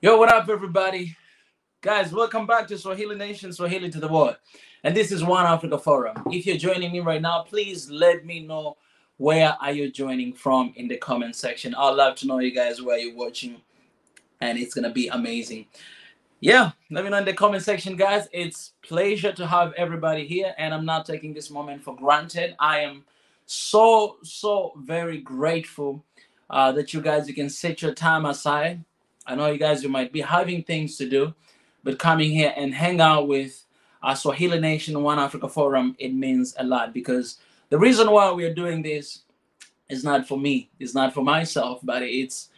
Yo, what up, everybody? Guys, welcome back to Swahili Nation, Swahili to the world. And this is One Africa Forum. If you're joining me right now, please let me know where are you joining from in the comment section. I'd love to know you guys where you're watching, and it's gonna be amazing. Yeah, let me know in the comment section, guys. It's pleasure to have everybody here, and I'm not taking this moment for granted. I am so very grateful that you can set your time aside. I know you might be having things to do, but coming here and hang out with Swahili Nation One Africa Forum, it means a lot because the reason why we are doing this is not for me, it's not for myself, but it's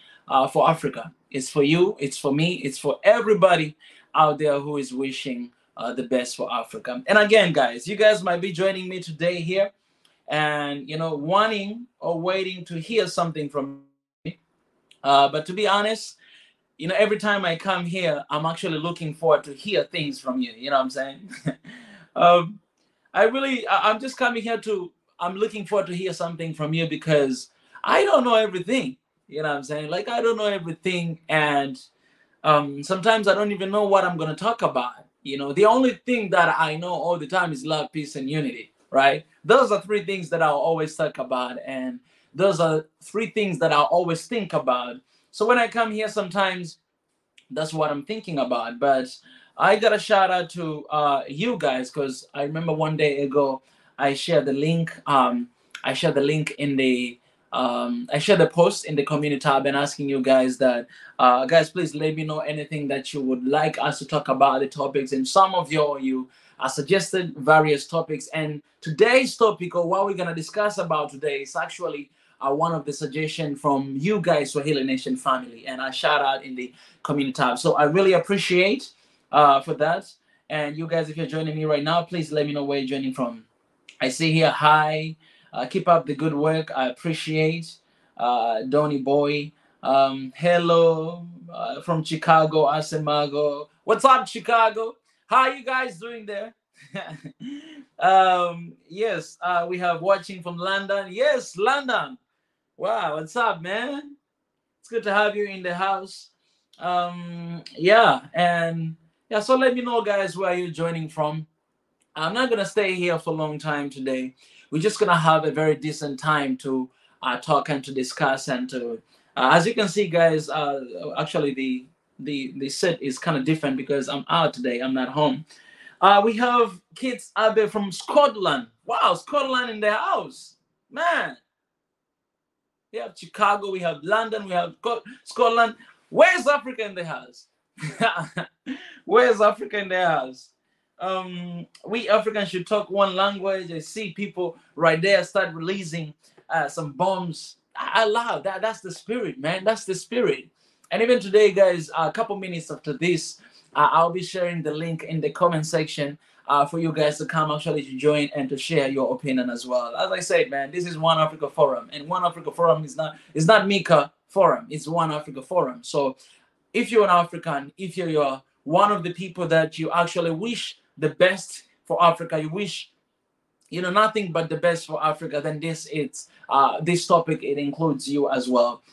for Africa. It's for you, it's for me, it's for everybody out there who is wishing the best for Africa. And again, guys, you guys might be joining me today here and wanting or waiting to hear something from me. But to be honest, every time I come here, I'm actually looking forward to hear things from you. You know what I'm saying? um, I'm just coming here I'm looking forward to hear something from you because I don't know everything. You know what I'm saying? Like, I don't know everything. And sometimes I don't even know what I'm going to talk about. The only thing that I know all the time is love, peace, and unity, right? Those are three things that I'll always talk about. And those are three things that I'll always think about. So when I come here, sometimes that's what I'm thinking about. But I got a shout out to you guys because I remember one day ago I shared the link. I shared the link in the I shared the post in the community tab and asking you guys that guys, please let me know anything that you would like us to talk about the topics. And some of you suggested various topics. And today's topic, or what we're gonna discuss about today, is actually one of the suggestion from you guys, Swahili Nation family, and I shout out in the community tab. So I really appreciate for that. And you guys, if you're joining me right now, please let me know where you're joining from. I see here, hi, keep up the good work. I appreciate Donny Boy. Hello from Chicago, Asemago. What's up, Chicago? How are you guys doing there? Yes, we have watching from London. Yes, London. Wow, what's up, man? It's good to have you in the house. Yeah, and yeah, so let me know, guys, where you're joining from. I'm not gonna stay here for a long time today. We're just gonna have a very decent time to talk and to discuss and to, as you can see, guys. Actually, the set is kind of different because I'm out today. I'm not home. We have kids out there from Scotland. Wow, Scotland in the house, man. We have Chicago, we have London, we have Scotland. Where's Africa in the house? Where's Africa in the house? We Africans should talk one language. I see people right there start releasing some bombs. I love that. That's the spirit, man. That's the spirit. And even today, guys, a couple minutes after this, I'll be sharing the link in the comment section for you guys to come actually to join and to share your opinion as well. As I said, man, this is One Africa Forum, and One Africa Forum is not Mika Forum. It's One Africa Forum. So if you're an African, if you're one of the people that you actually wish the best for Africa, you wish nothing but the best for Africa, then this topic, it includes you as well.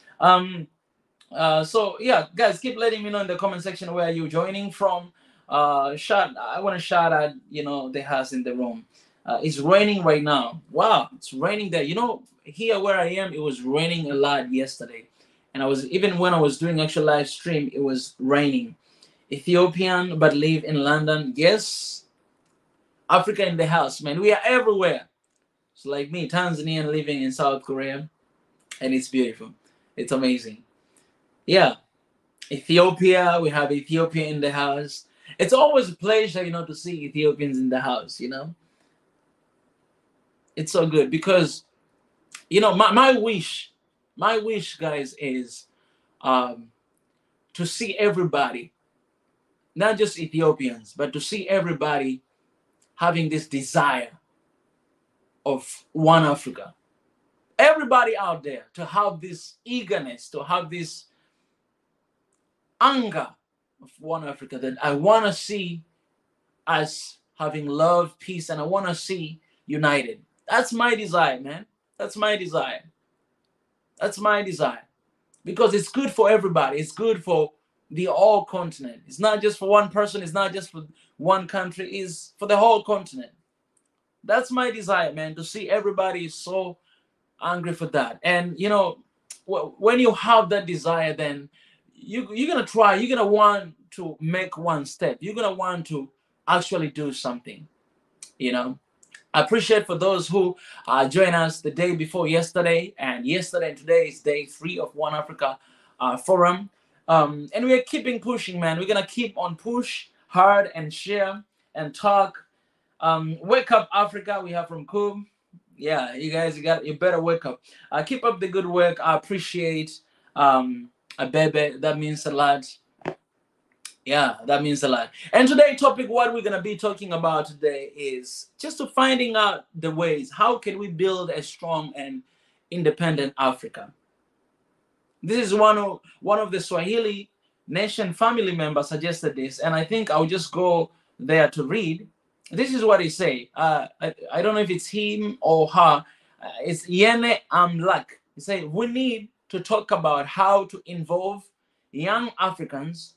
So yeah, guys, keep letting me know in the comment section where you're joining from. I want to shout out the house in the room. It's raining right now. Wow, it's raining there. Here where I am, it was raining a lot yesterday, and even when I was doing actual live stream, it was raining. Ethiopian but live in London. Yes, Africa in the house, man. We are everywhere. It's like me, Tanzanian living in South Korea, and it's beautiful. It's amazing. Yeah, Ethiopia. We have Ethiopia in the house. It's always a pleasure, to see Ethiopians in the house. It's so good because my wish, guys, is um, to see everybody, not just Ethiopians, but to see everybody having this desire of one Africa. Everybody out there to have this eagerness, to have this anger of one Africa, that I want to see us having love, peace, and I want to see united. That's my desire, man. That's my desire. That's my desire. Because it's good for everybody. It's good for the whole continent. It's not just for one person, it's not just for one country, it's for the whole continent. That's my desire, man, to see everybody so angry for that. And when you have that desire, then you're gonna try, you're gonna want to make one step, you're gonna want to actually do something. I appreciate for those who joined us the day before yesterday, and yesterday and today is day 3 of One Africa Forum. And we're keeping pushing, man. We're gonna keep on push hard and share and talk. Wake up, Africa. We have from Kub. Yeah, you guys, you better wake up. Keep up the good work. I appreciate a baby. That means a lot. Yeah, that means a lot. And today topic, what we're gonna be talking about today is just to finding out the ways how can we build a strong and independent Africa. This is one of the Swahili nation family members suggested this, and I think I'll just go there to read. This is what he say. I don't know if it's him or her. It's Yene Amlak. He said we need to talk about how to involve young Africans,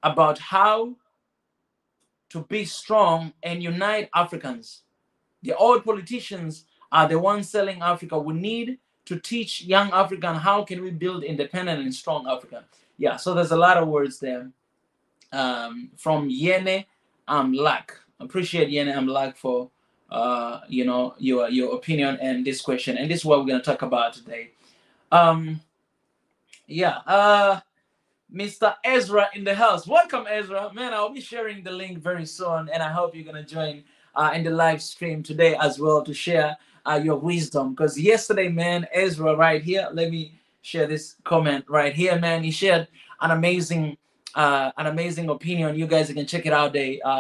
about how to be strong and unite Africans. The old politicians are the ones selling Africa. We need to teach young African how can we build independent and strong Africa. Yeah, so there's a lot of words there. From Yene Amlak. Appreciate Yene Amlak for your opinion and this question. And this is what we're gonna talk about today. Mr. Ezra in the house. Welcome, Ezra. Man, I'll be sharing the link very soon, and I hope you're going to join in the live stream today as well to share your wisdom. Because yesterday, man, Ezra right here, let me share this comment right here, man. He shared an amazing opinion. You guys can check it out, the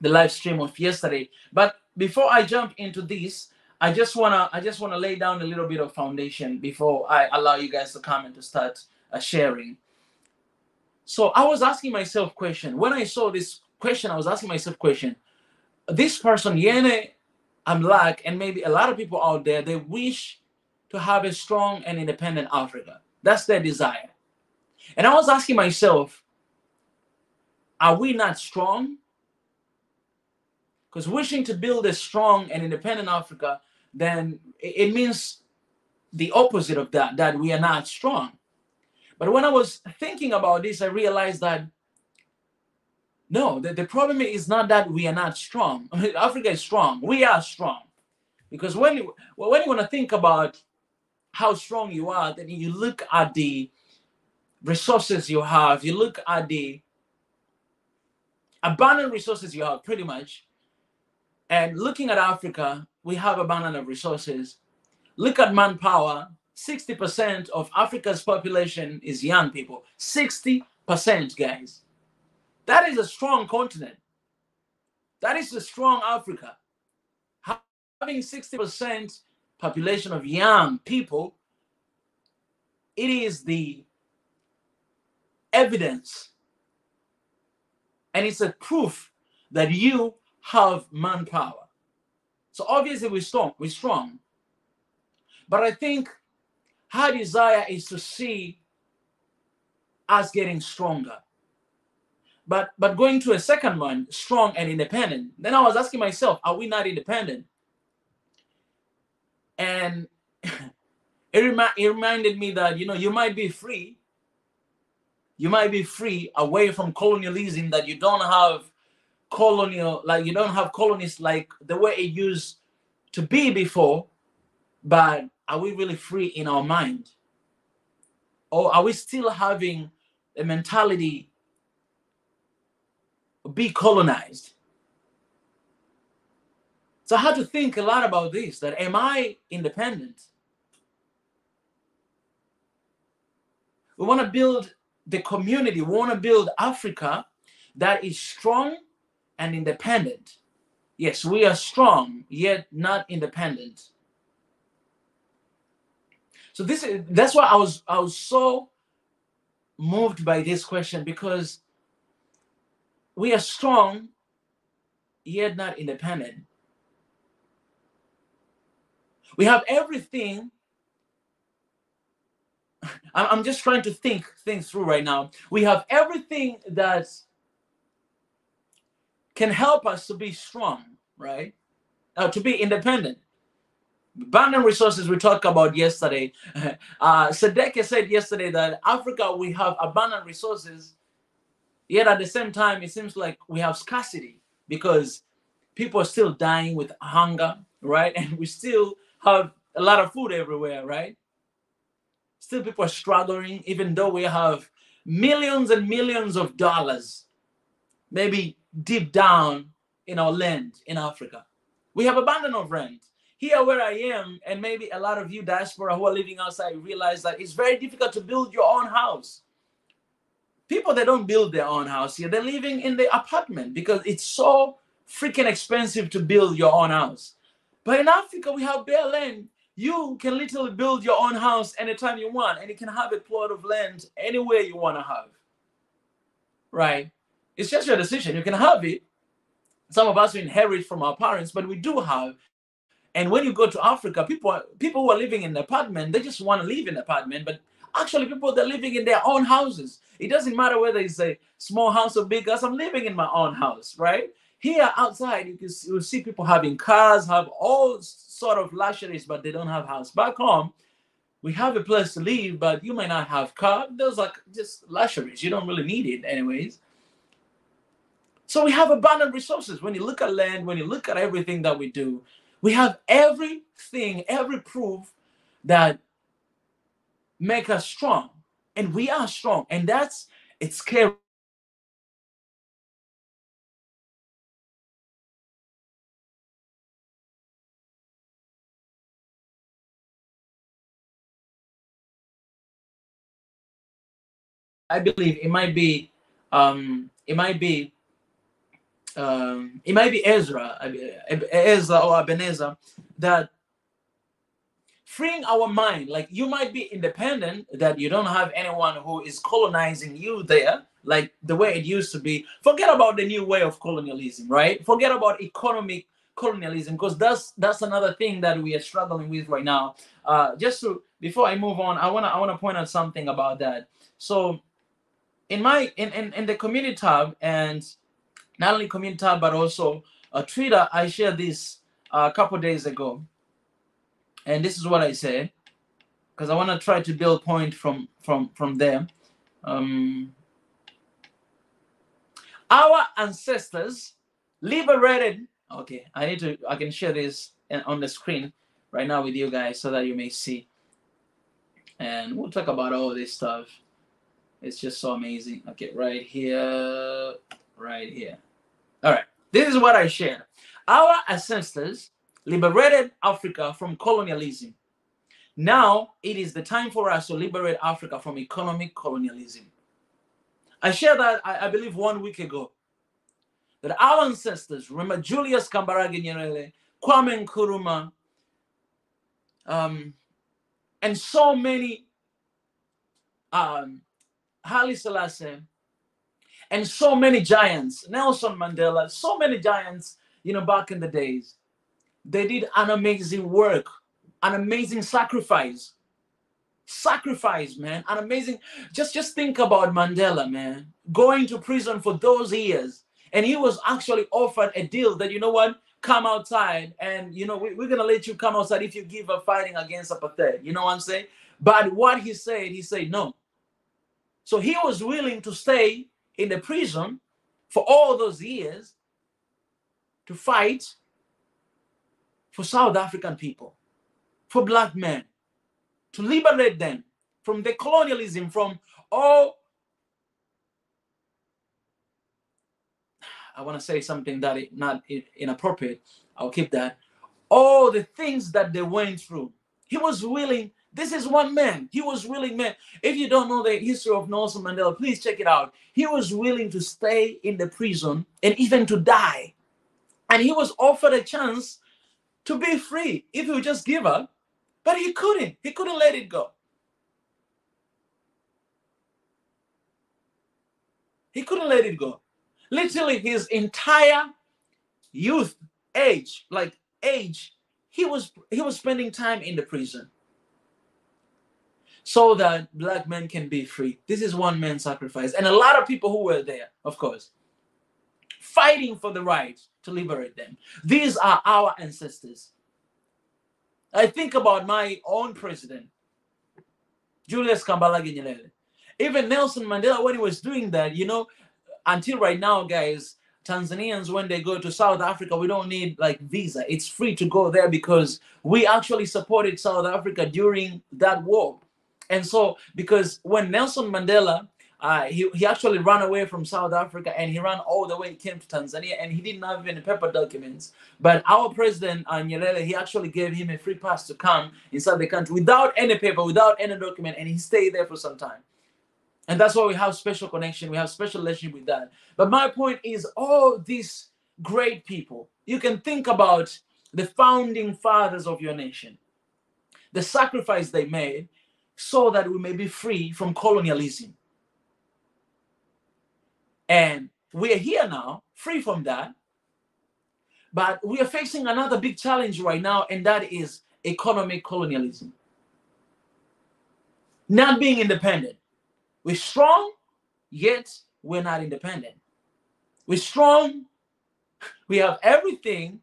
live stream of yesterday. But before I jump into this, I just wanna lay down a little bit of foundation before I allow you guys to come and to start sharing. So I was asking myself question. When I saw this question, I was asking myself question. This person, Yene Amlak, and maybe a lot of people out there, they wish to have a strong and independent Africa. That's their desire. And I was asking myself, are we not strong? Because wishing to build a strong and independent Africa, then it means the opposite of that we are not strong. But when I was thinking about this, I realized that no, the problem is not that we are not strong. Africa is strong. We are strong. Because when you want to think about how strong you are, then you look at the resources you have, you look at the abundant resources you have, pretty much. And looking at Africa, we have abundant of resources. Look at manpower. 60% of Africa's population is young people. 60%, guys. That is a strong continent. That is a strong Africa. Having 60% population of young people, it is the evidence and it's a proof that you have manpower. So obviously we're strong. But I think her desire is to see us getting stronger. But going to a second one, strong and independent, then I was asking myself, are we not independent? And it reminded me that, you might be free. You might be free away from colonialism, that you don't have you don't have colonies like the way it used to be before. But are we really free in our mind? Or are we still having a mentality be colonized? So I had to think a lot about this, that am I independent? We want to build the community, we want to build Africa that is strong and independent. Yes, we are strong, yet not independent. So that's why I was so moved by this question, because we are strong, yet not independent. We have everything I'm just trying to think things through right now. We have everything that can help us to be strong, right? To be independent. Abundant resources we talked about yesterday. Sadeke said yesterday that Africa, we have abundant resources, yet at the same time, it seems like we have scarcity because people are still dying with hunger, right? And we still have a lot of food everywhere, right? Still, people are struggling, even though we have millions and millions of dollars, maybe deep down in our land in Africa. We have abundance of rent. Here where I am, and maybe a lot of you diaspora who are living outside realize that it's very difficult to build your own house. People that don't build their own house here, they're living in the apartment because it's so freaking expensive to build your own house. But in Africa, we have bare land. You can literally build your own house anytime you want, and you can have a plot of land anywhere you want to have. Right? It's just your decision. You can have it. Some of us inherit from our parents, but we do have. And when you go to Africa, people who are living in an apartment, they just want to live in an apartment. But actually, people they're living in their own houses. It doesn't matter whether it's a small house or big house. I'm living in my own house, right? Here outside, you see people having cars, have all sort of luxuries, but they don't have house. Back home, we have a place to live, but you might not have car. Those are just luxuries. You don't really need it anyways. So we have abundant resources. When you look at land, when you look at everything that we do, we have everything, every proof that make us strong. And we are strong. And it's scary. I believe it might be Ezra or Ebenezer, that freeing our mind, like you might be independent, that you don't have anyone who is colonizing you there like the way it used to be. Forget about the new way of colonialism, right? Forget about economic colonialism, because that's another thing that we are struggling with right now. Just to Before I move on, I want to point out something about that. So in the community tab, and not only community tab but also Twitter, I shared this a couple days ago, and this is what I said, because I want to try to build point from there. Our ancestors liberated. Okay, I can share this on the screen right now with you guys so that you may see, and we'll talk about all this stuff. It's just so amazing. Okay, right here, right here. All right, this is what I shared. Our ancestors liberated Africa from colonialism. Now it is the time for us to liberate Africa from economic colonialism. I shared that, I believe, 1 week ago, that our ancestors, remember Julius Kambarage Nyerere, Kwame Nkrumah, and so many, Haile Selassie, and so many giants, Nelson Mandela, so many giants, back in the days. They did an amazing work, an amazing sacrifice. Sacrifice, man, an amazing. Just think about Mandela, man, going to prison for those years, and he was actually offered a deal that, come outside, and we're gonna let you come outside if you give up fighting against apartheid. You know what I'm saying? But what he said no. So he was willing to stay in the prison for all those years to fight for South African people, for black men, to liberate them from the colonialism, from all. I want to say something that is not inappropriate. I'll keep that. All the things that they went through. He was willing. This is one man. He was willing, man. If you don't know the history of Nelson Mandela, please check it out. He was willing to stay in the prison and even to die. And he was offered a chance to be free if he would just give up. But he couldn't. He couldn't let it go. He couldn't let it go. Literally, his entire youth, age, he was spending time in the prison. so that black men can be free. This is one man's sacrifice. And a lot of people who were there, of course, fighting for the right to liberate them. These are our ancestors. I think about my own president, Julius Kambarage Nyerere. Even Nelson Mandela, when he was doing that, you know, until right now, guys, Tanzanians, when they go to South Africa, we don't need like visa. It's free to go there because we actually supported South Africa during that war. And so, because when Nelson Mandela, he actually ran away from South Africa and he ran all the way, he came to Tanzania and he didn't have any paper documents. But our president, Nyerere, he actually gave him a free pass to come inside the country without any paper, without any document, and he stayed there for some time. And that's why we have special connection. We have special relationship with that. But my point is, all these great people, you can think about the founding fathers of your nation, the sacrifice they made so that we may be free from colonialism. And we are here now, free from that. But we are facing another big challenge right now, and that is economic colonialism. Not being independent. We're strong, yet we're not independent. We're strong, we have everything,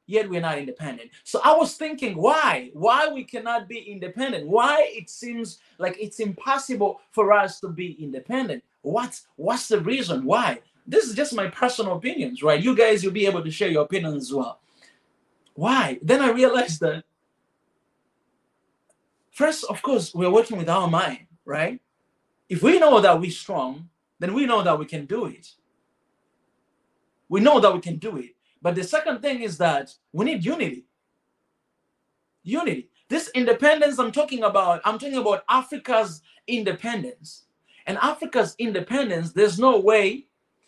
yet we're not independent. So I was thinking, why we cannot be independent? Why it seems like it's impossible for us to be independent? What's the reason why? This is just my personal opinions, right? You guys, you'll be able to share your opinions as well. Why? Then I realized that first, of course, we're working with our mind, right? If we know that we're strong, then we know that we can do it. We know that we can do it. But the second thing is that we need unity. Unity. This independence I'm talking about Africa's independence. And Africa's independence, there's no way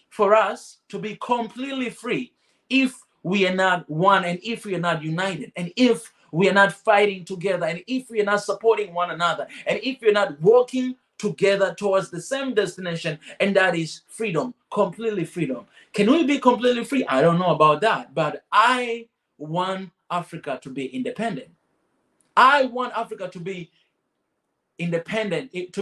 for us to be completely free if we are not one and if we are not united and if we are not fighting together and if we are not supporting one another and if we're not working together towards the same destination, and that is freedom, completely freedom. Can we be completely free? I don't know about that, but I want Africa to be independent. I want Africa to be independent, to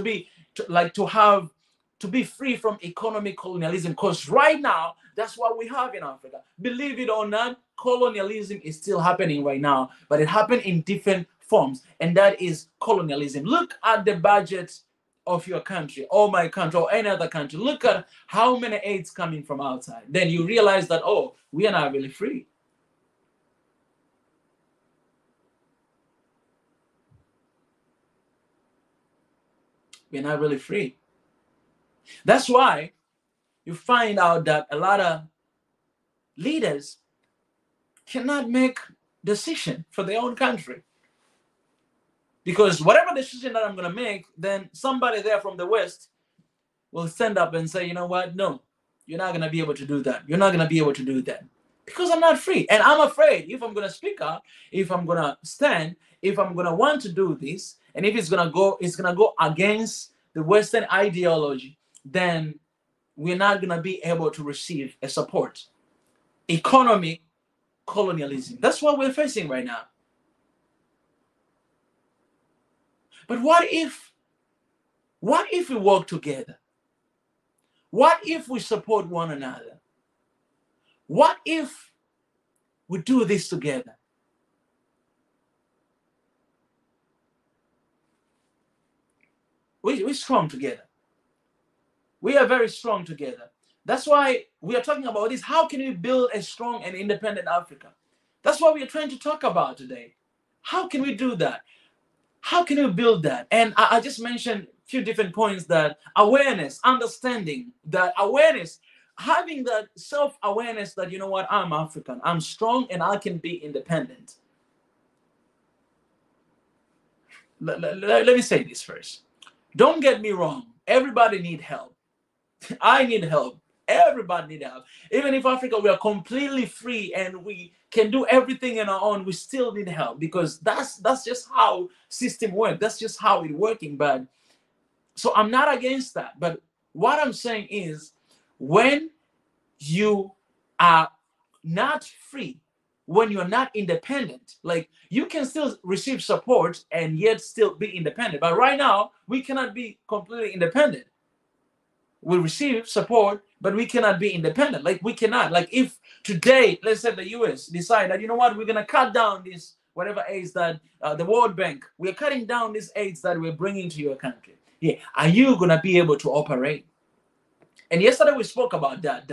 be free from economic colonialism, because right now that's what we have in Africa. Believe it or not, colonialism is still happening right now, but it happened in different forms, and that is colonialism. Look at the budget of your country or my country or any other country. Look at how many aids coming from outside. Then you realize that, oh, we are not really free. We're not really free. That's why you find out that a lot of leaders cannot make decision for their own country. Because whatever decision that I'm going to make, then somebody there from the West will stand up and say, you know what? No, you're not going to be able to do that. You're not going to be able to do that. Because I'm not free. And I'm afraid if I'm going to speak up, if I'm going to stand, if I'm going to want to do this, and if it's going to go against the Western ideology, then we're not going to be able to receive a support. Economic colonialism. That's what we're facing right now. But what if we work together? What if we support one another? What if we do this together? We're strong together. We are very strong together. That's why we are talking about this. How can we build a strong and independent Africa? That's what we are trying to talk about today. How can we do that? How can we build that? And I just mentioned a few different points: that awareness, understanding, that awareness, having that self-awareness that, you know what, I'm African, I'm strong, and I can be independent. Let me say this first. Don't get me wrong. Everybody needs help. I need help. Everybody needs help. Even if Africa, we are completely free and we can do everything on our own, we still need help, because that's just how system works. That's just how it's working. But so I'm not against that. But what I'm saying is, when you are not free, when you're not independent. Like, you can still receive support and yet still be independent. But right now, we cannot be completely independent. We receive support, but we cannot be independent. Like, we cannot. Like, if today, let's say the US decide that, you know what, we're gonna cut down this whatever aids that the World Bank, we're cutting down these aids that we're bringing to your country. Yeah, are you gonna be able to operate? And yesterday we spoke about that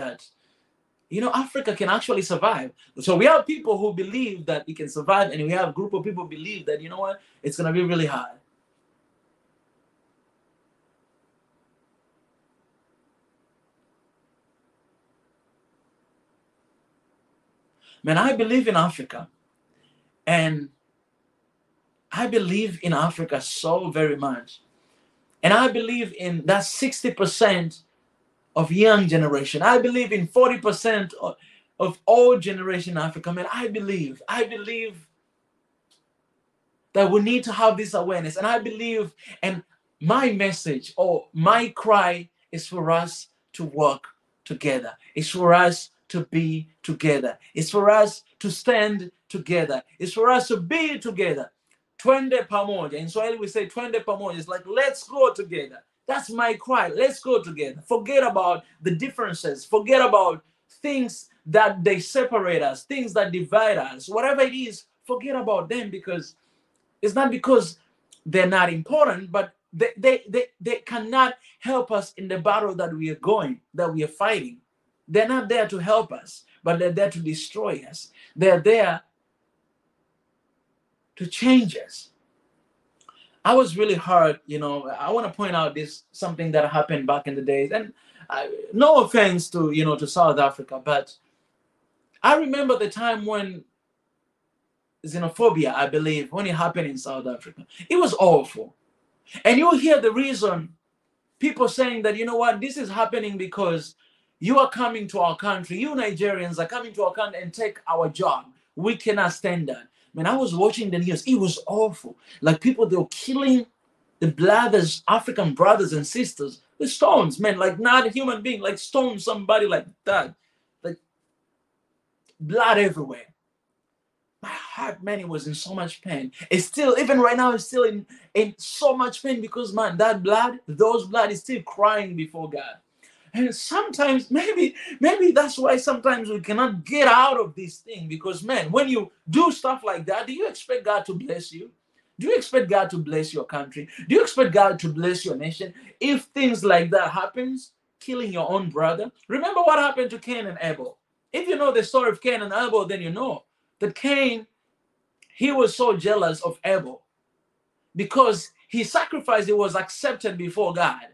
Africa can actually survive. So we have people who believe that it can survive, and we have a group of people who believe that, you know what, it's gonna be really hard. Man, I believe in Africa, and I believe in Africa so very much. And I believe in that 60% of young generation. I believe in 40% of old generation Africa. Man, I believe that we need to have this awareness. And I believe, and my message or my cry is for us to work together. It's for us to be together. It's for us to stand together. It's for us to be together. Twende pamoja. In Swahili we say twende pamoja. It's like, let's go together. That's my cry. Let's go together. Forget about the differences. Forget about things that they separate us, things that divide us. Whatever it is, forget about them, because it's not because they're not important, but they cannot help us in the battle that we are fighting. They're not there to help us, but they're there to destroy us. They're there to change us. I was really hurt, I want to point out something that happened back in the days, and no offense to South Africa, but I remember the time when xenophobia, I believe, when it happened in South Africa. It was awful. And you hear the reason, people saying that, you know what, this is happening because you are coming to our country, you Nigerians are coming to our country and take our job. We cannot stand that. Man, I was watching the news. It was awful. Like, people, they were killing the brothers, African brothers and sisters with stones, man, like not a human being, like stone somebody like that. Like, blood everywhere. My heart, man, it was in so much pain. It's still, even right now, it's still in so much pain, because, man, those blood is still crying before God. And sometimes, maybe that's why sometimes we cannot get out of this thing, because, man, when you do stuff like that, do you expect God to bless you? Do you expect God to bless your country? Do you expect God to bless your nation? If things like that happens, killing your own brother. Remember what happened to Cain and Abel. If you know the story of Cain and Abel, then you know that Cain, he was so jealous of Abel because his sacrifice, it was accepted before God.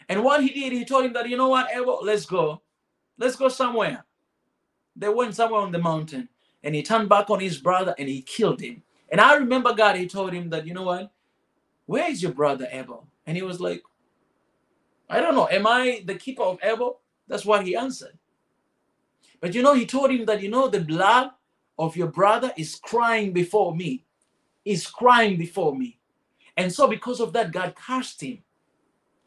And what he did, he told him that, you know what, Abel, let's go somewhere. They went somewhere on the mountain, and he turned back on his brother and he killed him. And I remember God, he told him that, you know what, where is your brother Abel? And he was like, I don't know, am I the keeper of Abel? That's what he answered. But he told him that, the blood of your brother is crying before me. Is crying before me. And so because of that, God cursed him.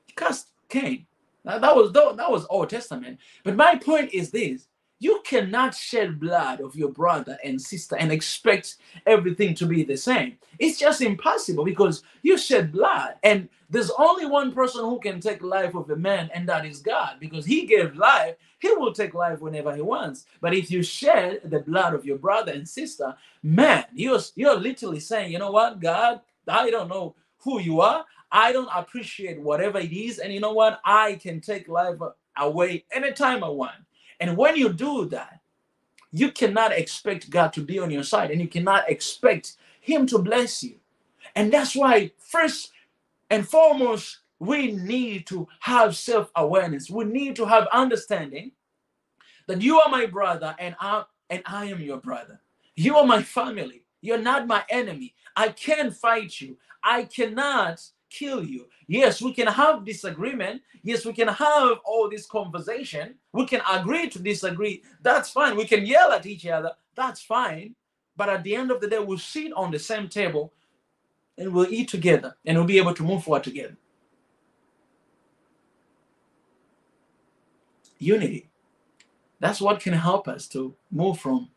He cursed Cain. Now, that was Old Testament. But my point is this: you cannot shed blood of your brother and sister and expect everything to be the same. It's just impossible, because you shed blood, and there's only one person who can take life of a man, and that is God, because he gave life. He will take life whenever he wants. But if you shed the blood of your brother and sister, man, you're literally saying, you know what, God, I don't know who you are. I don't appreciate whatever it is. And you know what? I can take life away anytime I want. And when you do that, you cannot expect God to be on your side, and you cannot expect him to bless you. And that's why, first and foremost, we need to have self-awareness. We need to have understanding that you are my brother, and I am your brother. You are my family. You're not my enemy. I can't fight you. I cannot kill you. Yes, we can have disagreement. Yes, we can have all this conversation. We can agree to disagree. That's fine. We can yell at each other. That's fine. But at the end of the day, we'll sit on the same table and we'll eat together, and we'll be able to move forward together. Unity. That's what can help us to move from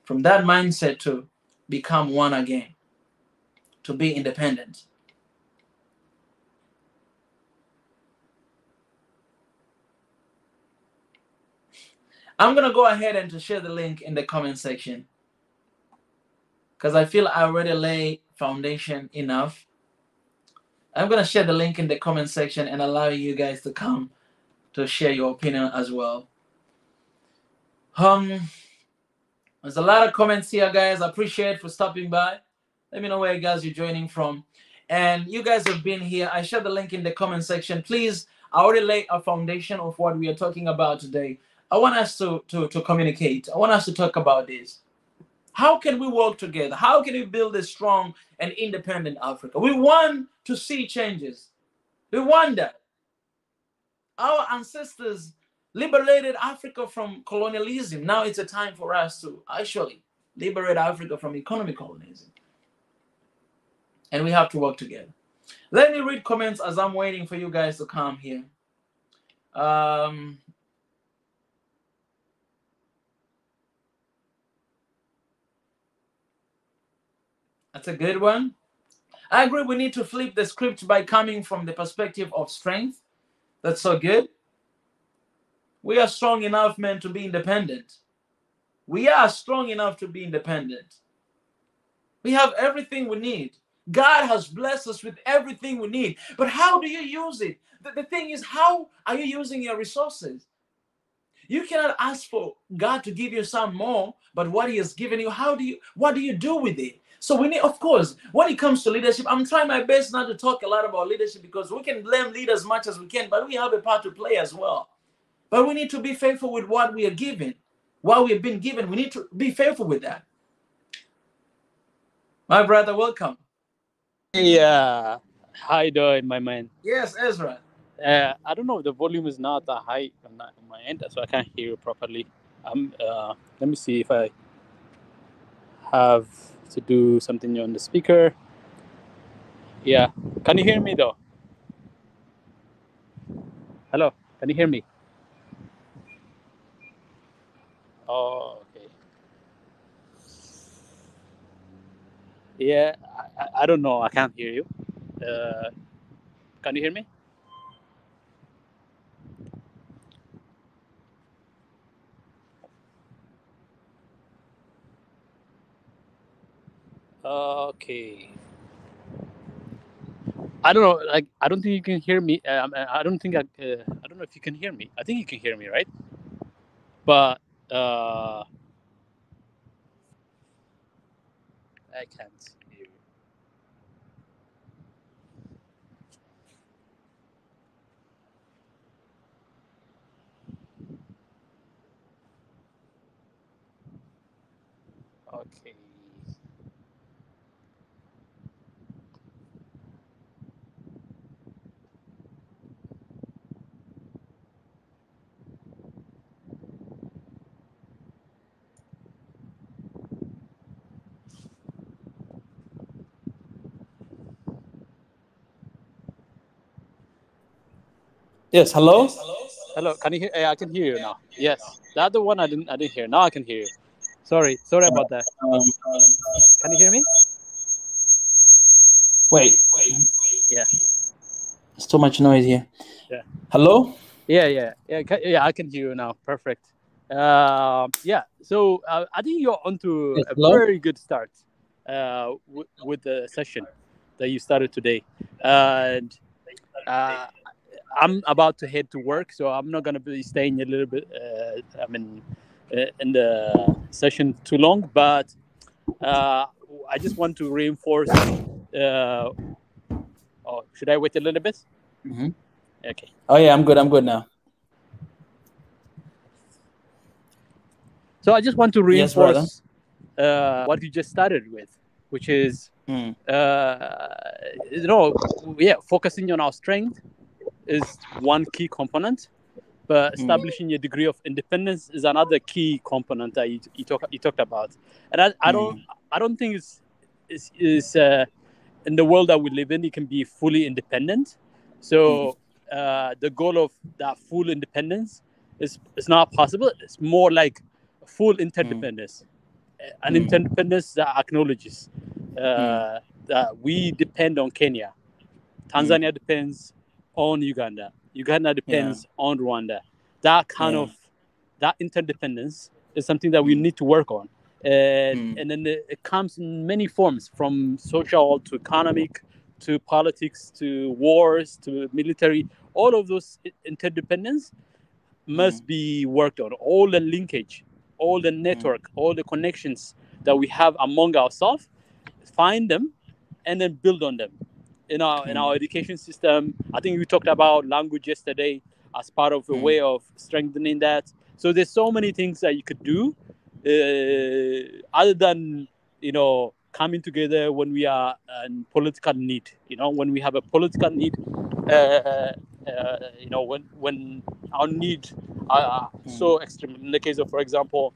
from that mindset to become one again, to be independent. I'm going to go ahead and to share the link in the comment section, because I feel I already lay foundation enough. I'm going to share the link in the comment section and allow you guys to come to share your opinion as well. There's a lot of comments here, guys. I appreciate for stopping by. Let me know where you guys you're joining from. And you guys have been here. I shared the link in the comment section. Please, I already laid a foundation of what we are talking about today. I want us to communicate. I want us to talk about this. How can we work together? How can we build a strong and independent Africa? We want to see changes. We want that. Our ancestors liberated Africa from colonialism. Now it's a time for us to actually liberate Africa from economic colonialism. And we have to work together. Let me read comments as I'm waiting for you guys to come here. That's a good one. I agree we need to flip the script by coming from the perspective of strength. That's so good. We are strong enough, men, to be independent. We are strong enough to be independent. We have everything we need. God has blessed us with everything we need. But how do you use it? The thing is, how are you using your resources? You cannot ask for God to give you some more, but what he has given you, what do you do with it? So we need, of course, when it comes to leadership, I'm trying my best not to talk a lot about leadership, because we can blame leaders as much as we can, but we have a part to play as well. But we need to be faithful with what we are given. What we have been given, we need to be faithful with that. My brother, welcome. Yeah, how you doing, my man? Yes, Ezra. I don't know. The volume is not that high on my end, so I can't hear you properly. Let me see if I have to do something on the speaker. Yeah, can you hear me though? Hello, can you hear me? Oh, okay. Yeah, I don't know. I can't hear you. Can you hear me? Okay. I don't know. Like, I don't think you can hear me. I don't think I don't know if you can hear me. I think you can hear me, right? But I can't hear you. Okay. Yes, hello? Hello, can you hear? I can hear you now. Yes, the other one I didn't hear. Now I can hear you. Sorry about that. Um, Can you hear me? wait, Yeah, there's too much noise here. yeah, Hello? yeah. I can hear you now. Perfect. Yeah. So I think you're onto Yes, a hello? very good start with the session that you started today, and uh, I'm about to head to work, so I'm not gonna be staying a little bit. In the session too long, but I just want to reinforce. Oh, should I wait a little bit? Mm-hmm. Okay. Oh, yeah, I'm good now. So I just want to Yes, brother. reinforce what you just started with, which is, focusing on our strength is one key component, but establishing a degree of independence is another key component that you talked about. And I don't think it's in the world that we live in, you can be fully independent. So the goal of that full independence is not possible. It's more like full interdependence. an interdependence that acknowledges that we depend on Kenya. Tanzania depends on Uganda. Uganda depends on Rwanda. That kind of that interdependence is something that we need to work on. And then it comes in many forms, from social to economic to politics to wars to military. All of those interdependence must be worked on. All the linkage, all the network, all the connections that we have among ourselves, find them and then build on them. In our education system, I think we talked about language yesterday as part of a way of strengthening that. So there's so many things that you could do other than, coming together when we are in political need. When we have a political need, when our needs are so extreme. In the case of, for example,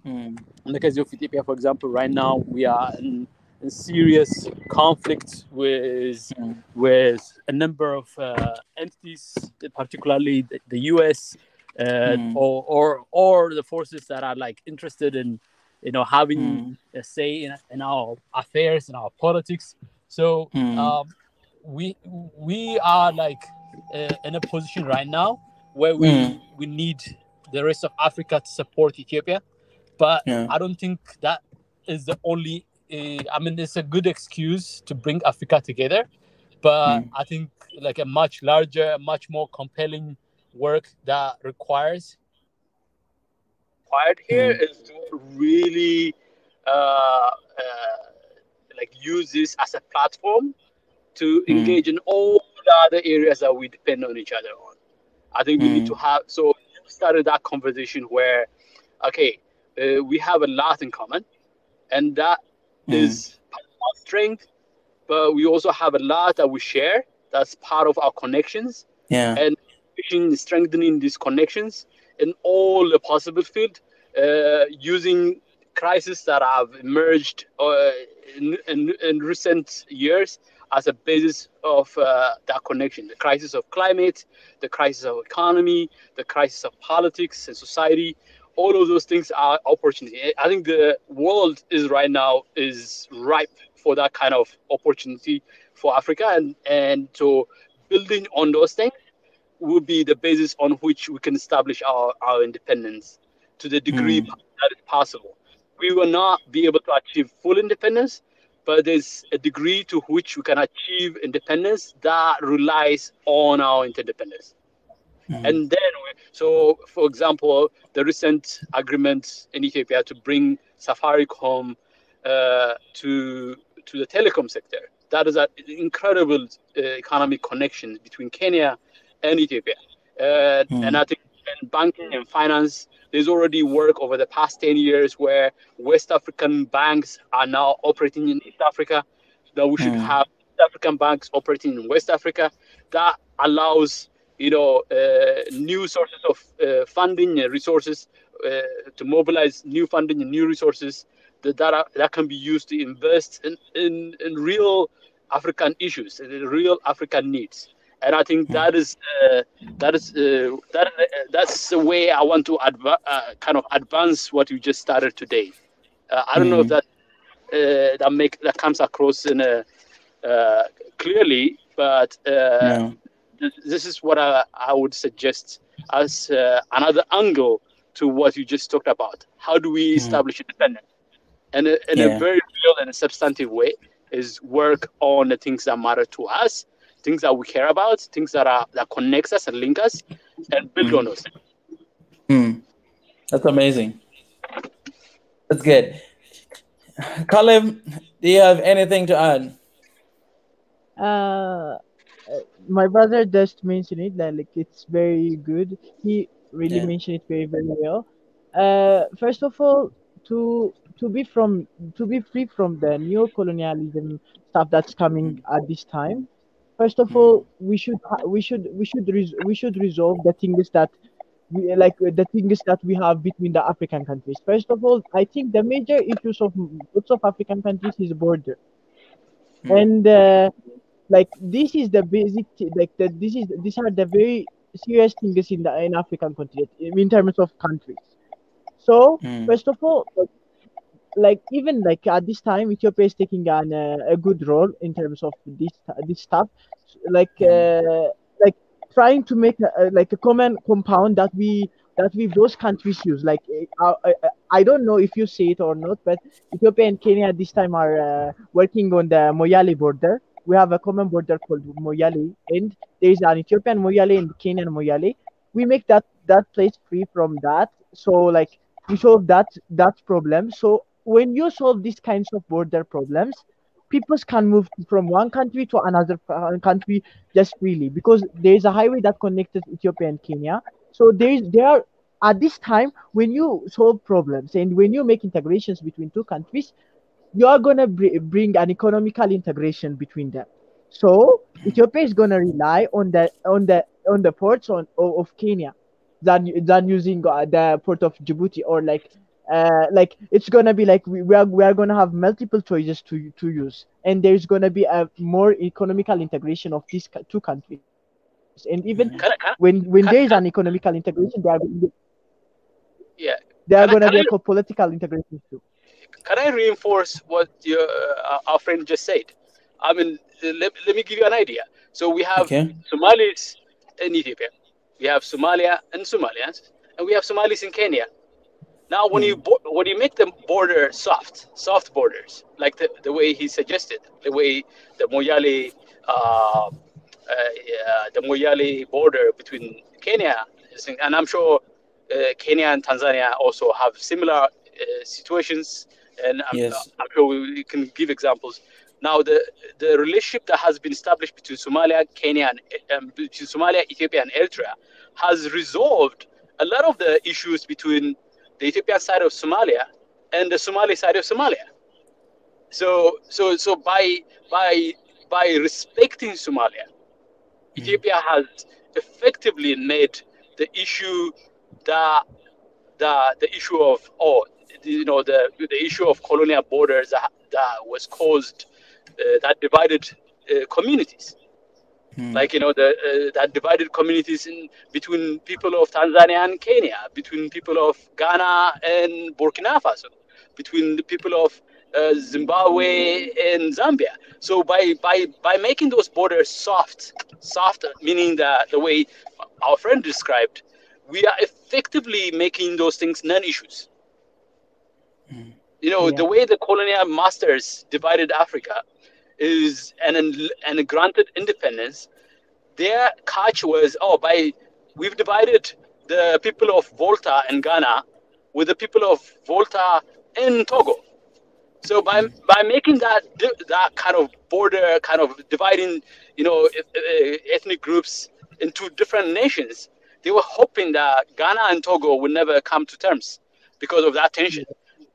in the case of Ethiopia, for example, right now we are in serious conflict with a number of entities, particularly the US, or the forces that are interested in having a say in our affairs, in our politics. So we are in a position right now where we need the rest of Africa to support Ethiopia, but I don't think that is the only. It's a good excuse to bring Africa together, but I think a much larger, much more compelling work that required here is to really use this as a platform to engage in all the other areas that we depend on each other on. I think we need to have. So you started that conversation where, we have a lot in common, and that is part of our strength, but we also have a lot that we share. That's part of our connections. And strengthening these connections in all the possible field, using crises that have emerged in recent years as a basis of that connection. The crisis of climate, the crisis of economy, the crisis of politics and society. All of those things are opportunity. I think the world is ripe for that kind of opportunity for Africa, and so building on those things will be the basis on which we can establish our independence to the degree that is possible. We will not be able to achieve full independence, but there's a degree to which we can achieve independence that relies on our interdependence. And then, so for example, the recent agreement in Ethiopia to bring Safaricom to the telecom sector, that is an incredible economic connection between Kenya and Ethiopia. And I think in banking and finance, there's already work over the past 10 years where West African banks are now operating in East Africa, that we should have East African banks operating in West Africa. That allows new sources of funding and resources to mobilize new funding and new resources that can be used to invest in real African issues, real African needs. And I think that's the way I want to kind of advance what you just started today. I don't know if that comes across in clearly, but this is what I would suggest as another angle to what you just talked about. How do we establish independence? And in a very real and substantive way is work on the things that matter to us, things that we care about, things that connects us and link us, and build on those. That's amazing. That's good. Caleb, do you have anything to add? My brother just mentioned it, like it's very good. He really mentioned it very, very well. First of all, to be free from the neo-colonialism stuff that's coming at this time. First of all, we should resolve the things that we have between the African countries. First of all, I think the major issues of lots of African countries is border, and this is the basic these are the very serious things in African continent in terms of countries. So first of all, like even like at this time, Ethiopia is taking a good role in terms of this stuff, like Mm. like trying to make like a common compound that we those countries use. Like I don't know if you see it or not, but Ethiopia and Kenya at this time are working on the Moyale border. We have a common border called Moyale, and there is an Ethiopian Moyale and Kenyan Moyale. We make that place free from that. So like we solve that problem. So when you solve these kinds of border problems, people can move from one country to another country just freely, because there is a highway that connects Ethiopia and Kenya. So there are, at this time, when you solve problems and when you make integrations between two countries, you are gonna bring an economical integration between them. So Ethiopia is gonna rely on the ports of Kenya than using the port of Djibouti, or like it's gonna be like we are gonna have multiple choices to use, and there's gonna be a more economical integration of these two countries. And even Mm. when there is an Can, economical integration, yeah. there are Can I, gonna can be a I political integration too. can I reinforce what our friend just said? I mean, let me give you an idea. So we have Okay. Somalis in Ethiopia, we have Somalia and Somalians, and we have Somalis in Kenya. Now, Mm. when you make the border soft borders, like the way he suggested, the way the Moyale the Moyale border between Kenya, and I'm sure Kenya and Tanzania also have similar situations, and Yes. I'm sure we can give examples. Now, the relationship that has been established between Somalia, Kenya, and between Somalia, Ethiopia, and Eritrea has resolved a lot of the issues between the Ethiopian side of Somalia and the Somali side of Somalia. So by by respecting Somalia, Mm. Ethiopia has effectively made the issue that the issue of the issue of colonial borders that was caused that divided communities, Mm. like that divided communities in between people of Tanzania and Kenya, between people of Ghana and Burkina Faso, between the people of Zimbabwe and Zambia. So by making those borders soft, meaning that the way our friend described, we are effectively making those things non-issues. Mm. The Yeah, way the colonial masters divided Africa is and granted independence, their catch was, we've divided the people of Volta in Ghana with the people of Volta in Togo. So by making that kind of border, kind of dividing, ethnic groups into different nations, they were hoping that Ghana and Togo would never come to terms because of that tension.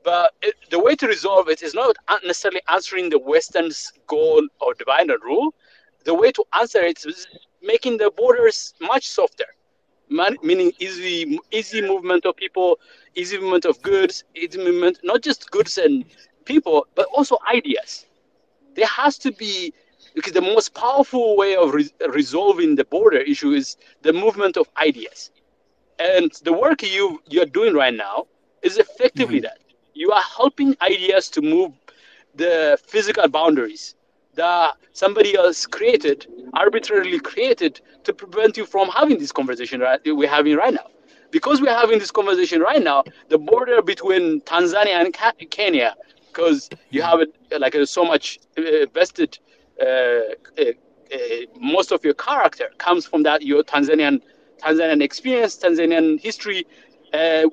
But the way to resolve it is not necessarily answering the Western's goal of divide and rule. The way to answer it is making the borders much softer, meaning easy movement of people, easy movement of goods, easy movement, not just goods and people, but also ideas. There has to be, because the most powerful way of resolving the border issue is the movement of ideas. And the work you're doing right now is effectively Mm. that. You are helping ideas to move the physical boundaries that somebody else created, arbitrarily created, to prevent you from having this conversation we're having right now. Because we're having this conversation right now, the border between Tanzania and Kenya, because you have it like so much vested, uh, uh, most of your character comes from that your Tanzanian experience, Tanzanian history, and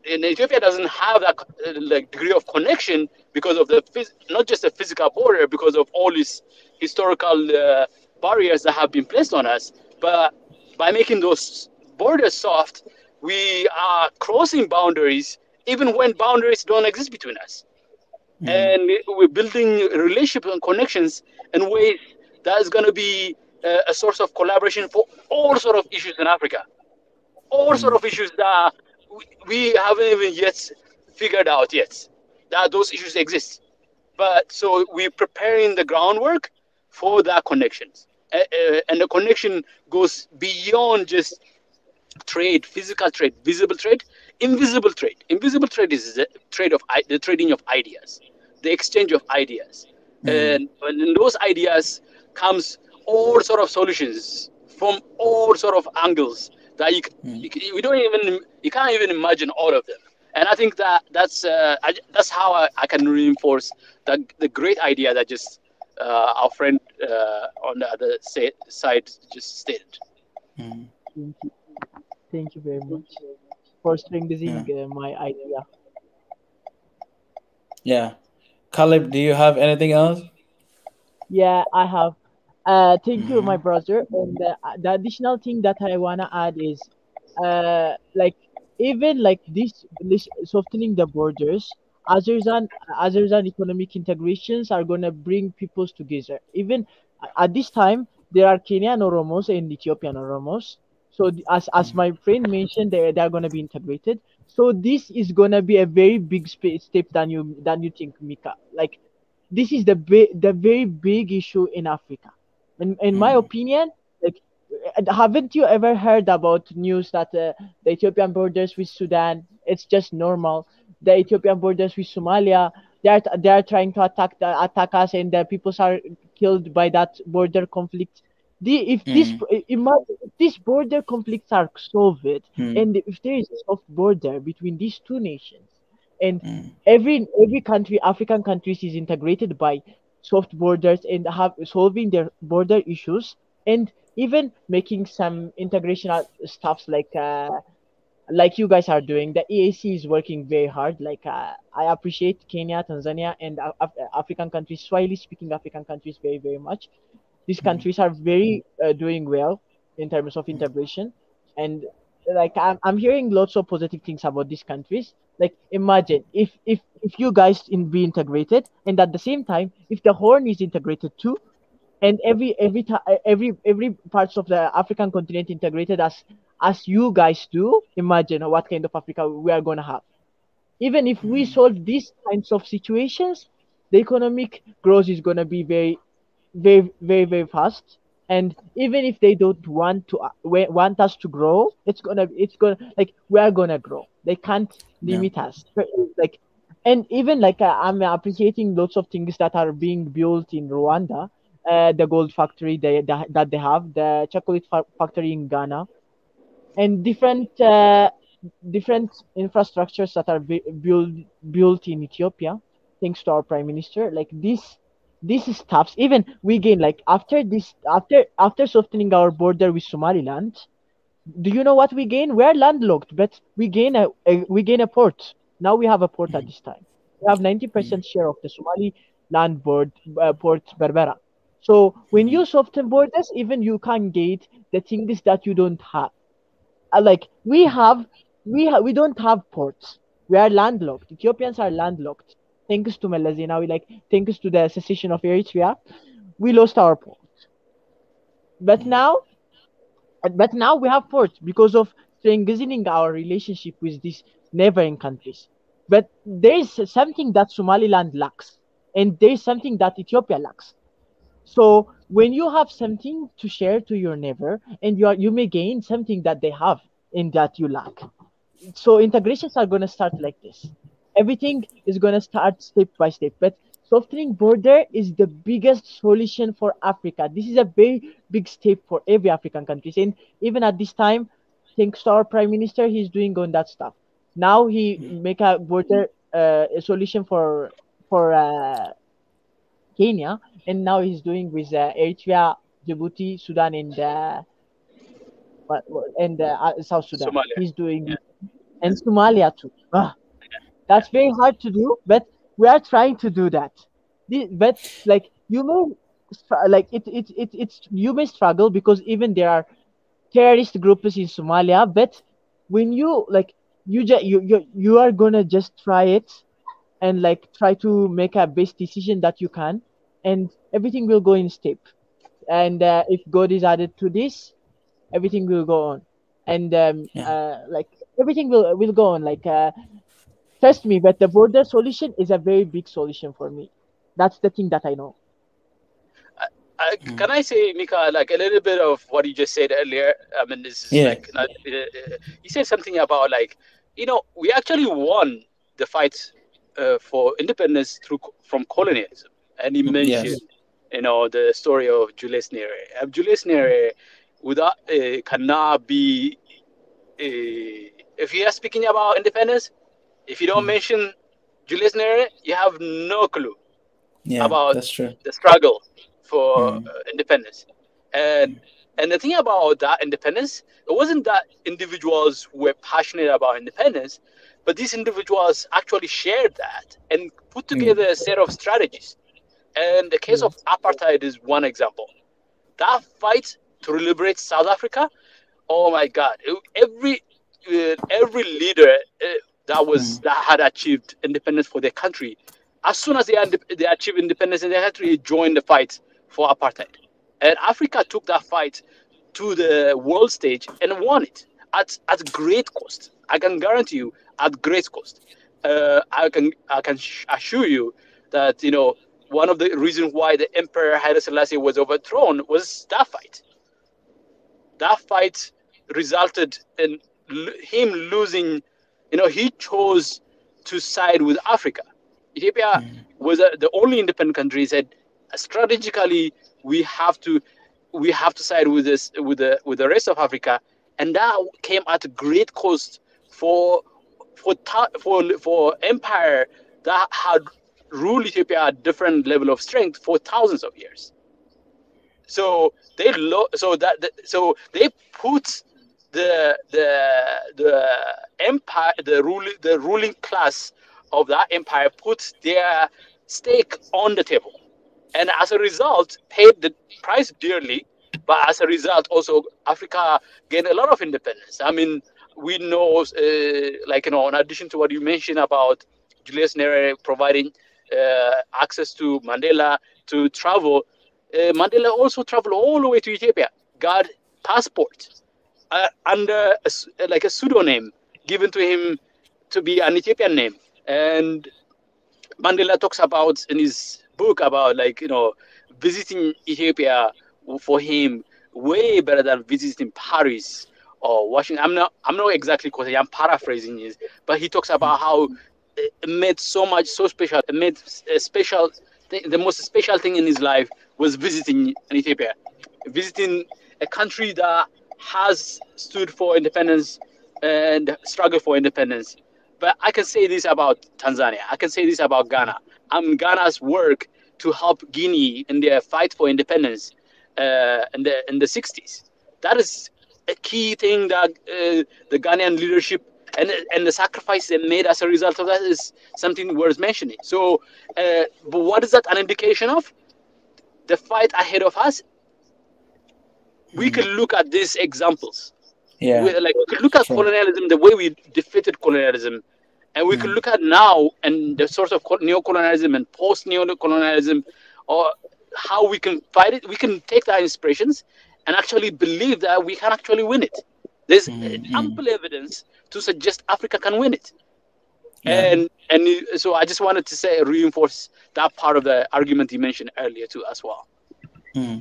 Ethiopia doesn't have that like degree of connection because of the not just the physical border, because of all these historical barriers that have been placed on us. But by making those borders soft, we are crossing boundaries even when boundaries don't exist between us, Mm. and we're building relationships and connections in ways that is going to be a source of collaboration for all sort of issues in Africa, all sort Mm. of issues that we haven't even yet figured out yet that those issues exist. But so we're preparing the groundwork for that connections, and the connection goes beyond just trade, physical trade, visible trade, invisible trade. Invisible trade is the the trading of ideas, the exchange of ideas, and in those ideas comes all sort of solutions from all sort of angles that we don't even you can't even imagine all of them. And I think that's how I can reinforce the great idea that just our friend on the other side just stated. Thank you. Thank you very much for strengthening Yeah. my idea. Yeah. Caleb, do you have anything else? Yeah, I have. Thank you, my brother. And the additional thing that I wanna add is, like even like this softening the borders, other than economic integrations are gonna bring peoples together. Even at this time, there are Kenyan Oromos and Ethiopian Oromos. So as my friend mentioned, they're gonna be integrated. So this is gonna be a very big step than you think, Mika. Like this is the very big issue in Africa. In my opinion, like haven't you ever heard about news that the Ethiopian borders with Sudan, it's just normal. The Ethiopian borders with Somalia, they are trying to attack us, and the people are killed by that border conflict. Imagine if these border conflicts are solved, and if there is a soft border between these two nations, and every country, African countries, is integrated by soft borders and have solving their border issues, and even making some integrational stuffs like you guys are doing. The EAC is working very hard. Like I appreciate Kenya, Tanzania, and African countries, Swahili speaking African countries very very much. These countries are very doing well in terms of integration, and like I'm hearing lots of positive things about these countries. Like imagine if you guys be integrated, and at the same time if the Horn is integrated too, and every parts of the African continent integrated as you guys do. Imagine what kind of Africa we are gonna have. Even if we solve these kinds of situations, the economic growth is gonna be very very very very fast. And even if they don't want us to grow, it's gonna like we are gonna grow. They can't Yeah. limit us. Like, and even like I'm appreciating lots of things that are being built in Rwanda. The gold factory that they have, the chocolate factory in Ghana, and different infrastructures that are built in Ethiopia, thanks to our prime minister. Like this stops. Even we gain like after softening our border with Somaliland. Do you know what we gain? We're landlocked, but we gain a port. Now we have a port at this time. We have 90% share of the Somali land port Berbera. So when you soften borders, even you can get the things that you don't have. Like we don't have ports. We are landlocked. Ethiopians are landlocked. Thanks to Meles Zenawi, like thanks to the secession of Eritrea, we lost our port. But now we have ports because of strengthening our relationship with these neighboring countries. But there is something that Somaliland lacks, and there is something that Ethiopia lacks. So when you have something to share to your neighbor, and you may gain something that they have and that you lack. So integrations are gonna start like this. Everything is gonna start step by step. But softening border is the biggest solution for Africa. This is a very big step for every African countries. And even at this time, thanks to our prime minister, he's doing on that stuff. Now he make a border a solution for Kenya, and now he's doing with Eritrea, Djibouti, Sudan, and South Sudan. Somalia. He's doing, and Somalia too. That's very hard to do, but we are trying to do that. But like you may, like it's you may struggle because even there are terrorist groups in Somalia. But when you like you are gonna just try it, and like try to make a best decision that you can, and everything will go in step. And if God is added to this, everything will go on. And Yeah. like everything will go on. Like trust me, but the border solution is a very big solution for me. That's the thing that I know. can I say, Mika, like a little bit of what you just said earlier? I mean, this is Yeah. like you said something about like, we actually won the fight for independence from colonialism, and you Yes. mentioned, the story of Julius Nyerere. Julius Nyerere, without cannot be, if you are speaking about independence, if you don't mention Julius Nyerere, you have no clue Yeah, about that's true. the struggle for Mm. independence. And the thing about that independence, it wasn't that individuals were passionate about independence, but these individuals actually shared that and put Yeah. together a set of strategies. And the case of Yes. apartheid is one example. That fight to liberate South Africa, oh my God! Every leader that had achieved independence for their country, as soon as they achieved independence in their country, they joined the fight for apartheid. And Africa took that fight to the world stage and won it at great cost. I can guarantee you, at great cost. I can assure you that one of the reasons why the Emperor Haile Selassie was overthrown was that fight. That fight resulted in him losing. He chose to side with Africa. Ethiopia was the only independent country. He said, strategically, we have to side with the rest of Africa, and that came at a great cost for empire that had ruled Ethiopia at different level of strength for thousands of years. So they put the empire, the ruling class of that empire, put their stake on the table, and as a result paid the price dearly. But as a result, also Africa gained a lot of independence. I mean, we know, in addition to what you mentioned about Julius Nyerere providing access to Mandela to travel, Mandela also traveled all the way to Ethiopia, got passport under a pseudonym given to him to be an Ethiopian name. And Mandela talks about in his book about visiting Ethiopia for him way better than visiting Paris or Washington. I'm not exactly quoting. I'm paraphrasing this, but he talks about how it made so special. It made a special thing, the most special thing in his life was visiting Ethiopia, visiting a country that has stood for independence and struggled for independence. But I can say this about Tanzania. I can say this about Ghana. Ghana's work to help Guinea in their fight for independence in the 60s. That is a key thing that the Ghanaian leadership and the sacrifice they made as a result of that is something worth mentioning. So, but what is that an indication of? The fight ahead of us. We can look at these examples. Yeah. We could look at True. colonialism, the way we defeated colonialism, and we could look at now and the sorts of neo-colonialism and post-neo-colonialism, or how we can fight it. We can take that inspirations and actually believe that we can actually win it. There's ample evidence to suggest Africa can win it. Yeah. So I just wanted to reinforce that part of the argument you mentioned earlier too as well. Yeah.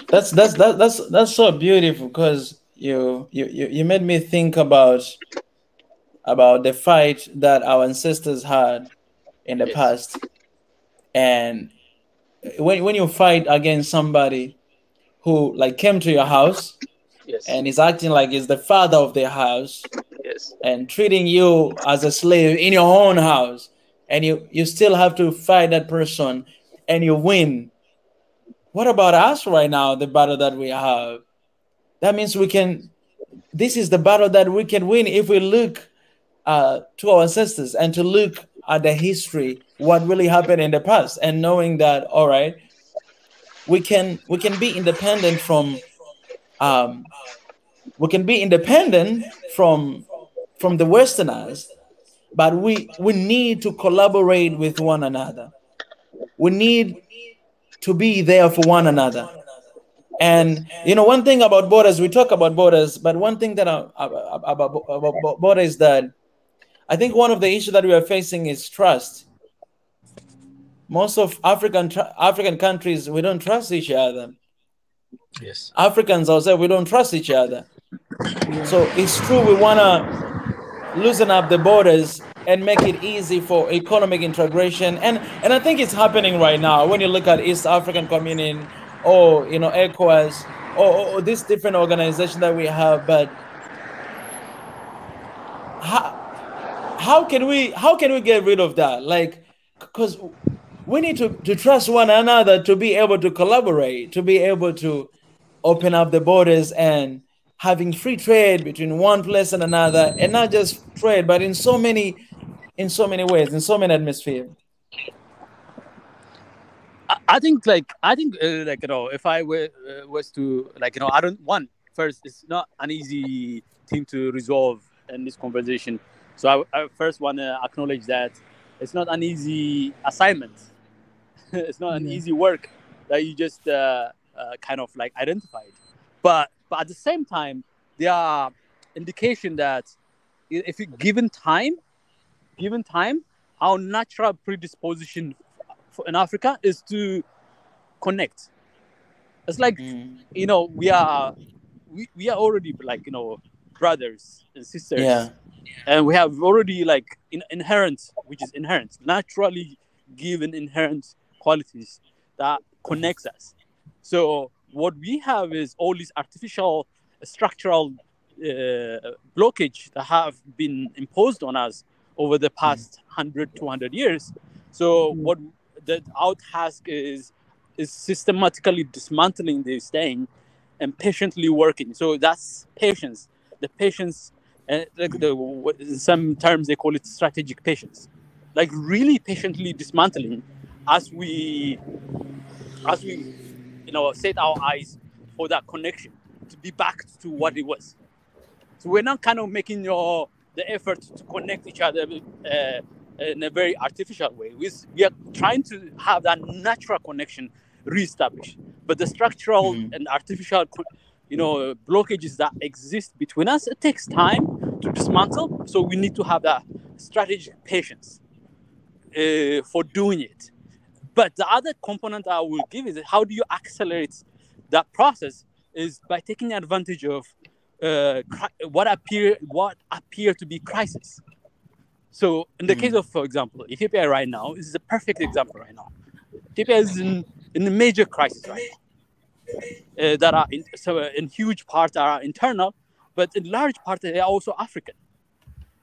That's so beautiful, because you made me think about the fight that our ancestors had in the Yes. past. And when you fight against somebody who came to your house Yes. and is acting like he's the father of their house Yes. and treating you as a slave in your own house, and you still have to fight that person and you win. What about us right now, the battle that we have? That means this is the battle that we can win if we look to our ancestors and to look at the history, what really happened in the past, and knowing that, all right, we can be independent from the Westerners, but we need to collaborate with one another. We need to be there for one another. And one thing about borders, we talk about borders, but one thing that about borders, that I think one of the issues that we are facing is trust. most of African countries, we don't trust each other. Yes. Africans, I'll say, we don't trust each other. So it's true, we want to loosen up the borders and make it easy for economic integration. And I think it's happening right now. When you look at East African Communion or, ECOWAS or these different organizations that we have, but how can we get rid of that? Like, because we need to trust one another to be able to collaborate, to be able to open up the borders and having free trade between one place and another, and not just trade, but in so many ways, in so many atmospheres. I think if I was to I don't want first, it's not an easy thing to resolve in this conversation. So I first want to acknowledge that it's not an easy assignment. It's not an easy work that you just kind of like identified. But at the same time, there are indication that if you given time, our natural predisposition in Africa is to connect. It's like we are already like brothers and sisters. Yeah. And we have already like inherent, naturally given inherent qualities that connects us. So what we have is all these artificial structural blockage that have been imposed on us over the past 100, 200 years. So what our task is systematically dismantling this thing and patiently working. So that's patience. The patience, in some terms they call it strategic patience. Like really patiently dismantling as we set our eyes for that connection to be back to what it was. So we're not kind of making the effort to connect each other in a very artificial way. We are trying to have that natural connection reestablished. But the structural and artificial blockages that exist between us, it takes time to dismantle. So we need to have that strategic patience for doing it. But the other component I will give is how do you accelerate that process is by taking advantage of what appear to be crisis. So in the case of, for example, Ethiopia right now, this is a perfect example right now. Ethiopia is in a major crisis right now. That are in huge part are internal, but in large part they are also African.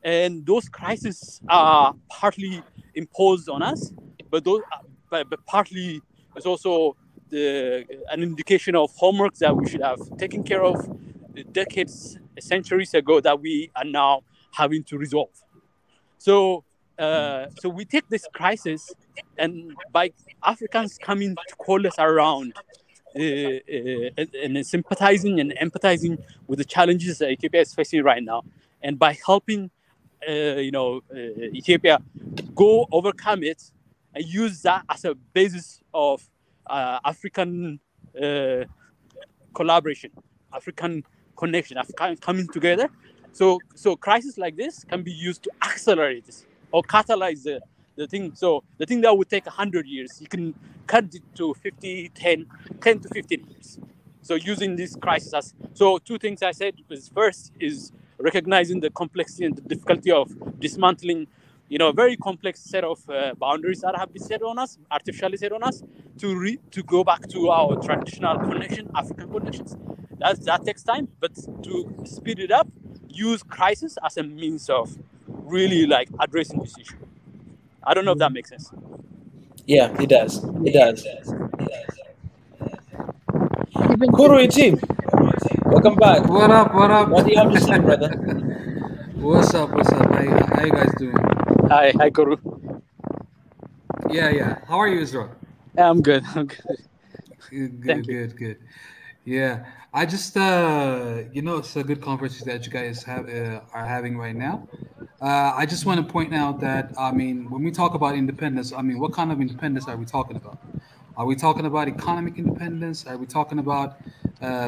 And those crises are partly imposed on us, but partly is also an indication of homework that we should have taken care of decades, centuries ago that we are now having to resolve. So we take this crisis, and by Africans coming to call us around and sympathizing and empathizing with the challenges that Ethiopia is facing right now, and by helping Ethiopia go overcome it and use that as a basis of African collaboration, African connection, African coming together. So crises like this can be used to accelerate this or catalyze the thing. So the thing that would take 100 years, you can cut it to 10 to 15 years. So using this crisis as, so two things I said was first is recognizing the complexity and the difficulty of dismantling, a very complex set of boundaries that have been set on us, artificially set on us, to go back to our traditional connection, African connections. That takes time, but to speed it up, use crisis as a means of really like addressing this issue. I don't know if that makes sense. Yeah, it does. It does. Kuru team, welcome back. What up? What do you have to say, brother? What's up? How you guys doing? Hi, Kuru. Yeah. How are you, Israel? I'm good. Good. Yeah, I just it's a good conference that you guys are having right now. I just want to point out that when we talk about independence, what kind of independence are we talking about? Are we talking about economic independence? Are we talking about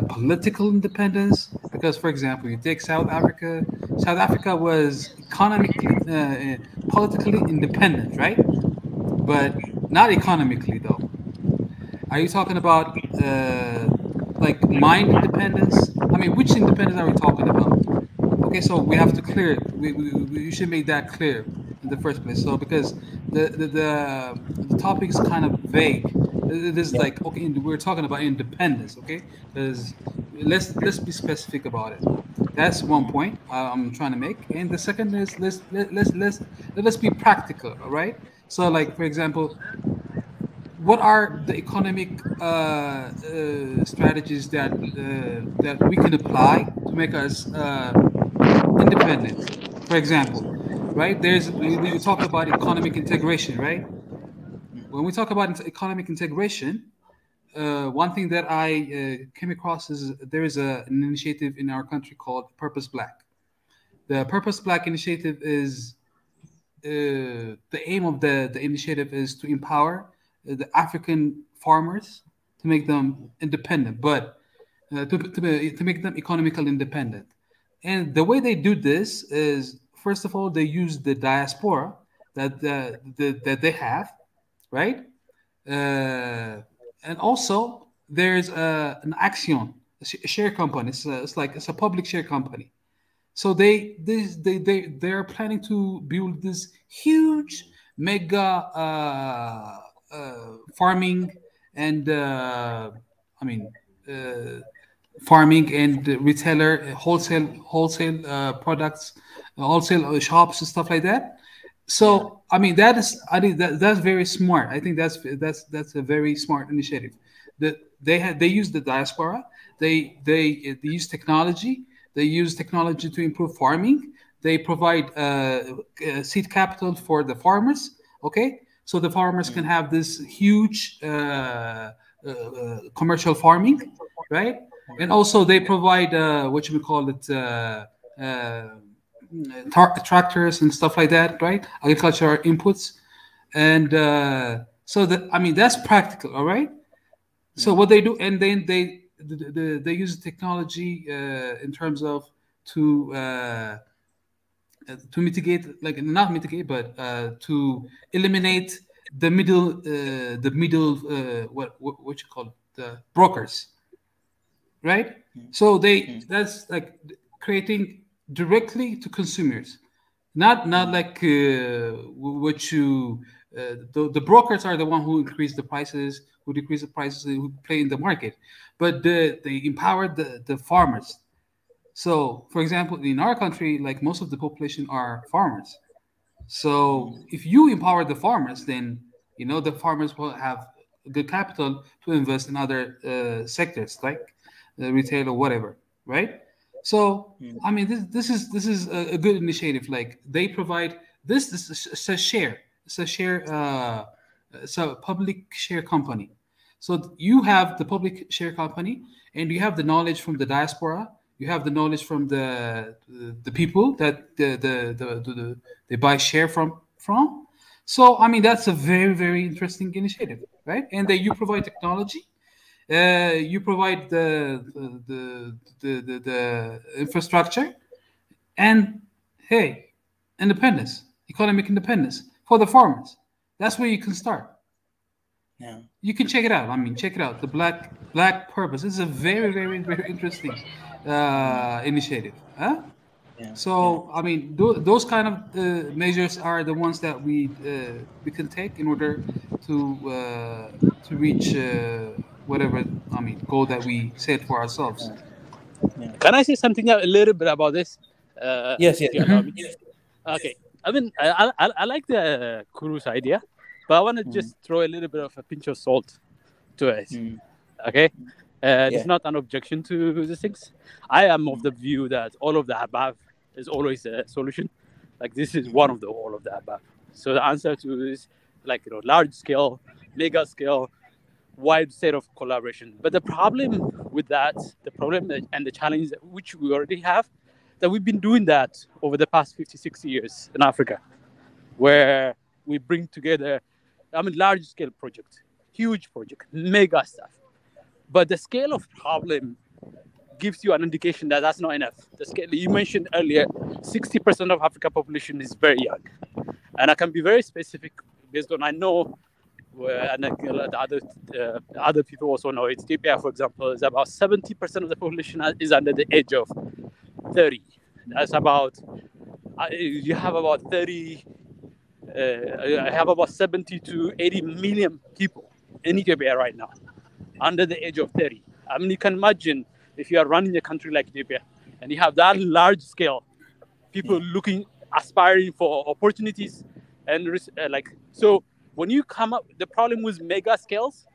political independence? Because, for example, you take South Africa. South Africa was economically, politically independent, right? But Not economically though. Are you talking about like mind independence? I mean, which independence are we talking about? Okay, so we have to clear it. We should make that clear in the first place. So because the topic is kind of vague. It is like, okay, we're talking about independence. Okay, because let's be specific about it. That's one point I'm trying to make. And the second is let's be practical. All right. So like for example, what are the economic strategies that we can apply to make us independent? For example, right? We talk about economic integration, right? When we talk about economic integration, one thing that I came across is there is an initiative in our country called Purpose Black. The Purpose Black initiative is the aim of the initiative is to empower the African farmers to make them independent, but to make them economically independent. And the way they do this is, first of all, they use the diaspora that they have, right? And also, there's an action, a share company. It's a public share company. So they're planning to build this huge mega farming and I mean uh, farming and retailer wholesale products, wholesale shops and stuff like that. Yeah. So I mean I think that's very smart. I think that's a very smart initiative. That they use the diaspora. They use technology. They use technology to improve farming. They provide seed capital for the farmers. Okay, so the farmers can have this huge commercial farming, right? And also they provide what you would call it tractors and stuff like that, right? Agricultural inputs, and so that I mean that's practical, all right. So what they do, and then they use technology in terms of to to mitigate, like not mitigate, but to eliminate the middle what you call it, the brokers, right? So that's like creating directly to consumers, not like what you the brokers are the one who increase the prices, who decrease the prices, who play in the market, but they empower the farmers. So for example, in our country, like most of the population are farmers. So if you empower the farmers, then the farmers will have good capital to invest in other sectors like retail or whatever, right? So I mean, this is a good initiative. Like they provide this. This is it's a share. It's a share. It's a public share company. So you have the public share company, and you have the knowledge from the diaspora. You have the knowledge from the people that they buy share from. So I mean that's a very very interesting initiative, right? And then you provide technology, you provide the infrastructure, and hey, independence, economic independence for the farmers. That's where you can start. Yeah. You can check it out. I mean, check it out. The Black Purpose. It's a very very very interesting initiative. Huh? Yeah. So I mean, those kind of measures are the ones that we can take in order to reach whatever I mean goal that we set for ourselves. Yeah. Can I say something a little bit about this? Yes. If you Yes. allow me. Okay. I mean, I like the Kuru's idea, but I want to just throw a little bit of a pinch of salt to it. Okay. It's not an objection to these things. I am of the view that all of the above is always a solution. Like this is one of the all of the above. So the answer to is like large scale, mega scale, wide set of collaboration. But the problem with that, the problem and the challenge which we already have, that we've been doing that over the past 50, 60 years in Africa, where we bring together, large scale project, huge project, mega stuff. But the scale of problem gives you an indication that that's not enough. The scale you mentioned earlier, 60% of Africa population is very young, and I can be very specific based on I know and the other people also know it. Ethiopia, for example, is about 70% of the population is under the age of 30. That's about you have about 30. I have about 70 to 80 million people in Ethiopia right now under the age of 30. I mean, you can imagine if you are running a country like Ethiopia and you have that large scale people looking, aspiring for opportunities, and so when you come up, the problem with mega scales,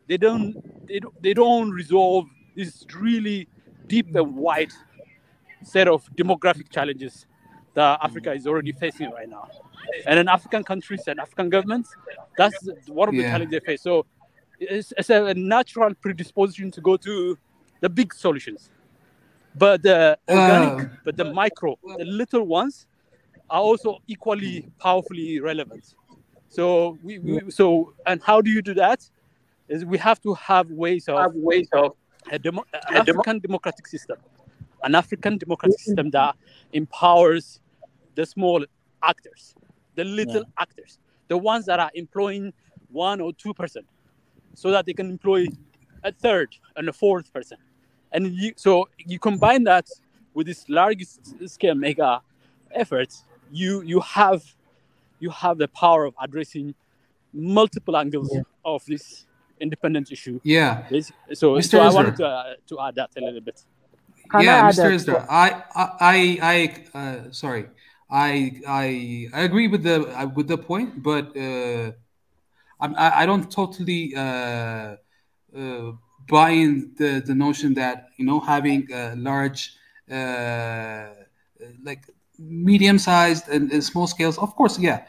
they don't resolve this really deep and wide set of demographic challenges that Africa is already facing right now. And in African countries and African governments, that's one of the challenges they face. So it's a natural predisposition to go to the big solutions. But the organic, but the micro, the little ones are also equally powerfully relevant. So and how do you do that? Is we have to have ways of an African democratic system, that empowers the small actors, the little actors, the ones that are employing 1 or 2%, so that they can employ a third and a fourth person. And so you combine that with this large scale mega efforts, you have the power of addressing multiple angles of this independence issue. Yeah. So I wanted to add that a little bit. Mr. Isdra, sorry, I agree with the point, but I don't totally buy in the notion that having large like medium-sized and small scales, of course, yeah.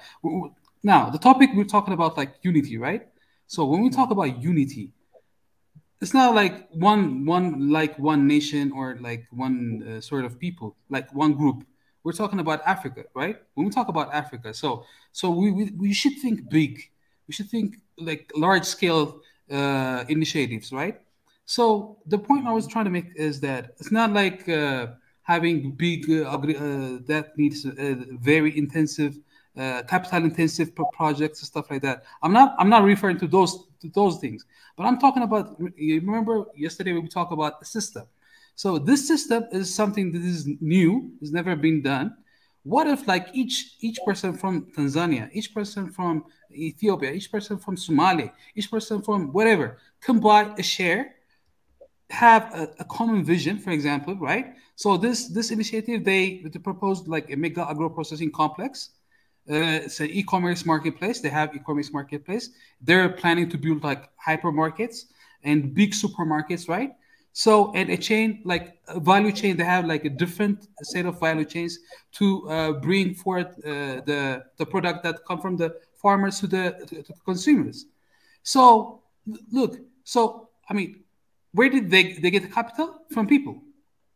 Now the topic we're talking about, like unity, right? So when we talk about unity, it's not like one nation or like one sort of people, like one group. We're talking about Africa, right? When we talk about Africa, so we should think big. We should think like large scale initiatives, right? So the point I was trying to make is that it's not like having big that needs very intensive, capital intensive projects and stuff like that. I'm not referring to those things, but I'm talking about. You remember yesterday we talked about the system. So this system is something that is new, has never been done. What if like each person from Tanzania, each person from Ethiopia, each person from Somalia, each person from whatever can buy a share, have a common vision, for example, right? So this initiative, they proposed like a mega agro processing complex. It's an e-commerce marketplace. They have e-commerce marketplace. They're planning to build like hypermarkets and big supermarkets, right? So, and a chain, like a value chain, they have like a different set of value chains to bring forth the product that come from the farmers to the consumers. So, look, so I mean, where did they get the capital? From people.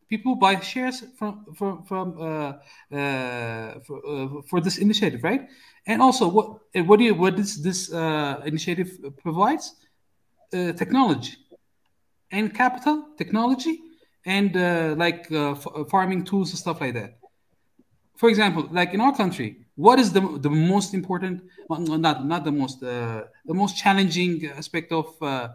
People buy shares for this initiative, right? And also, what this initiative provides? Technology and capital, technology, and farming tools and stuff like that. For example, like in our country, what is the most important? Well, not the most, the most challenging aspect of the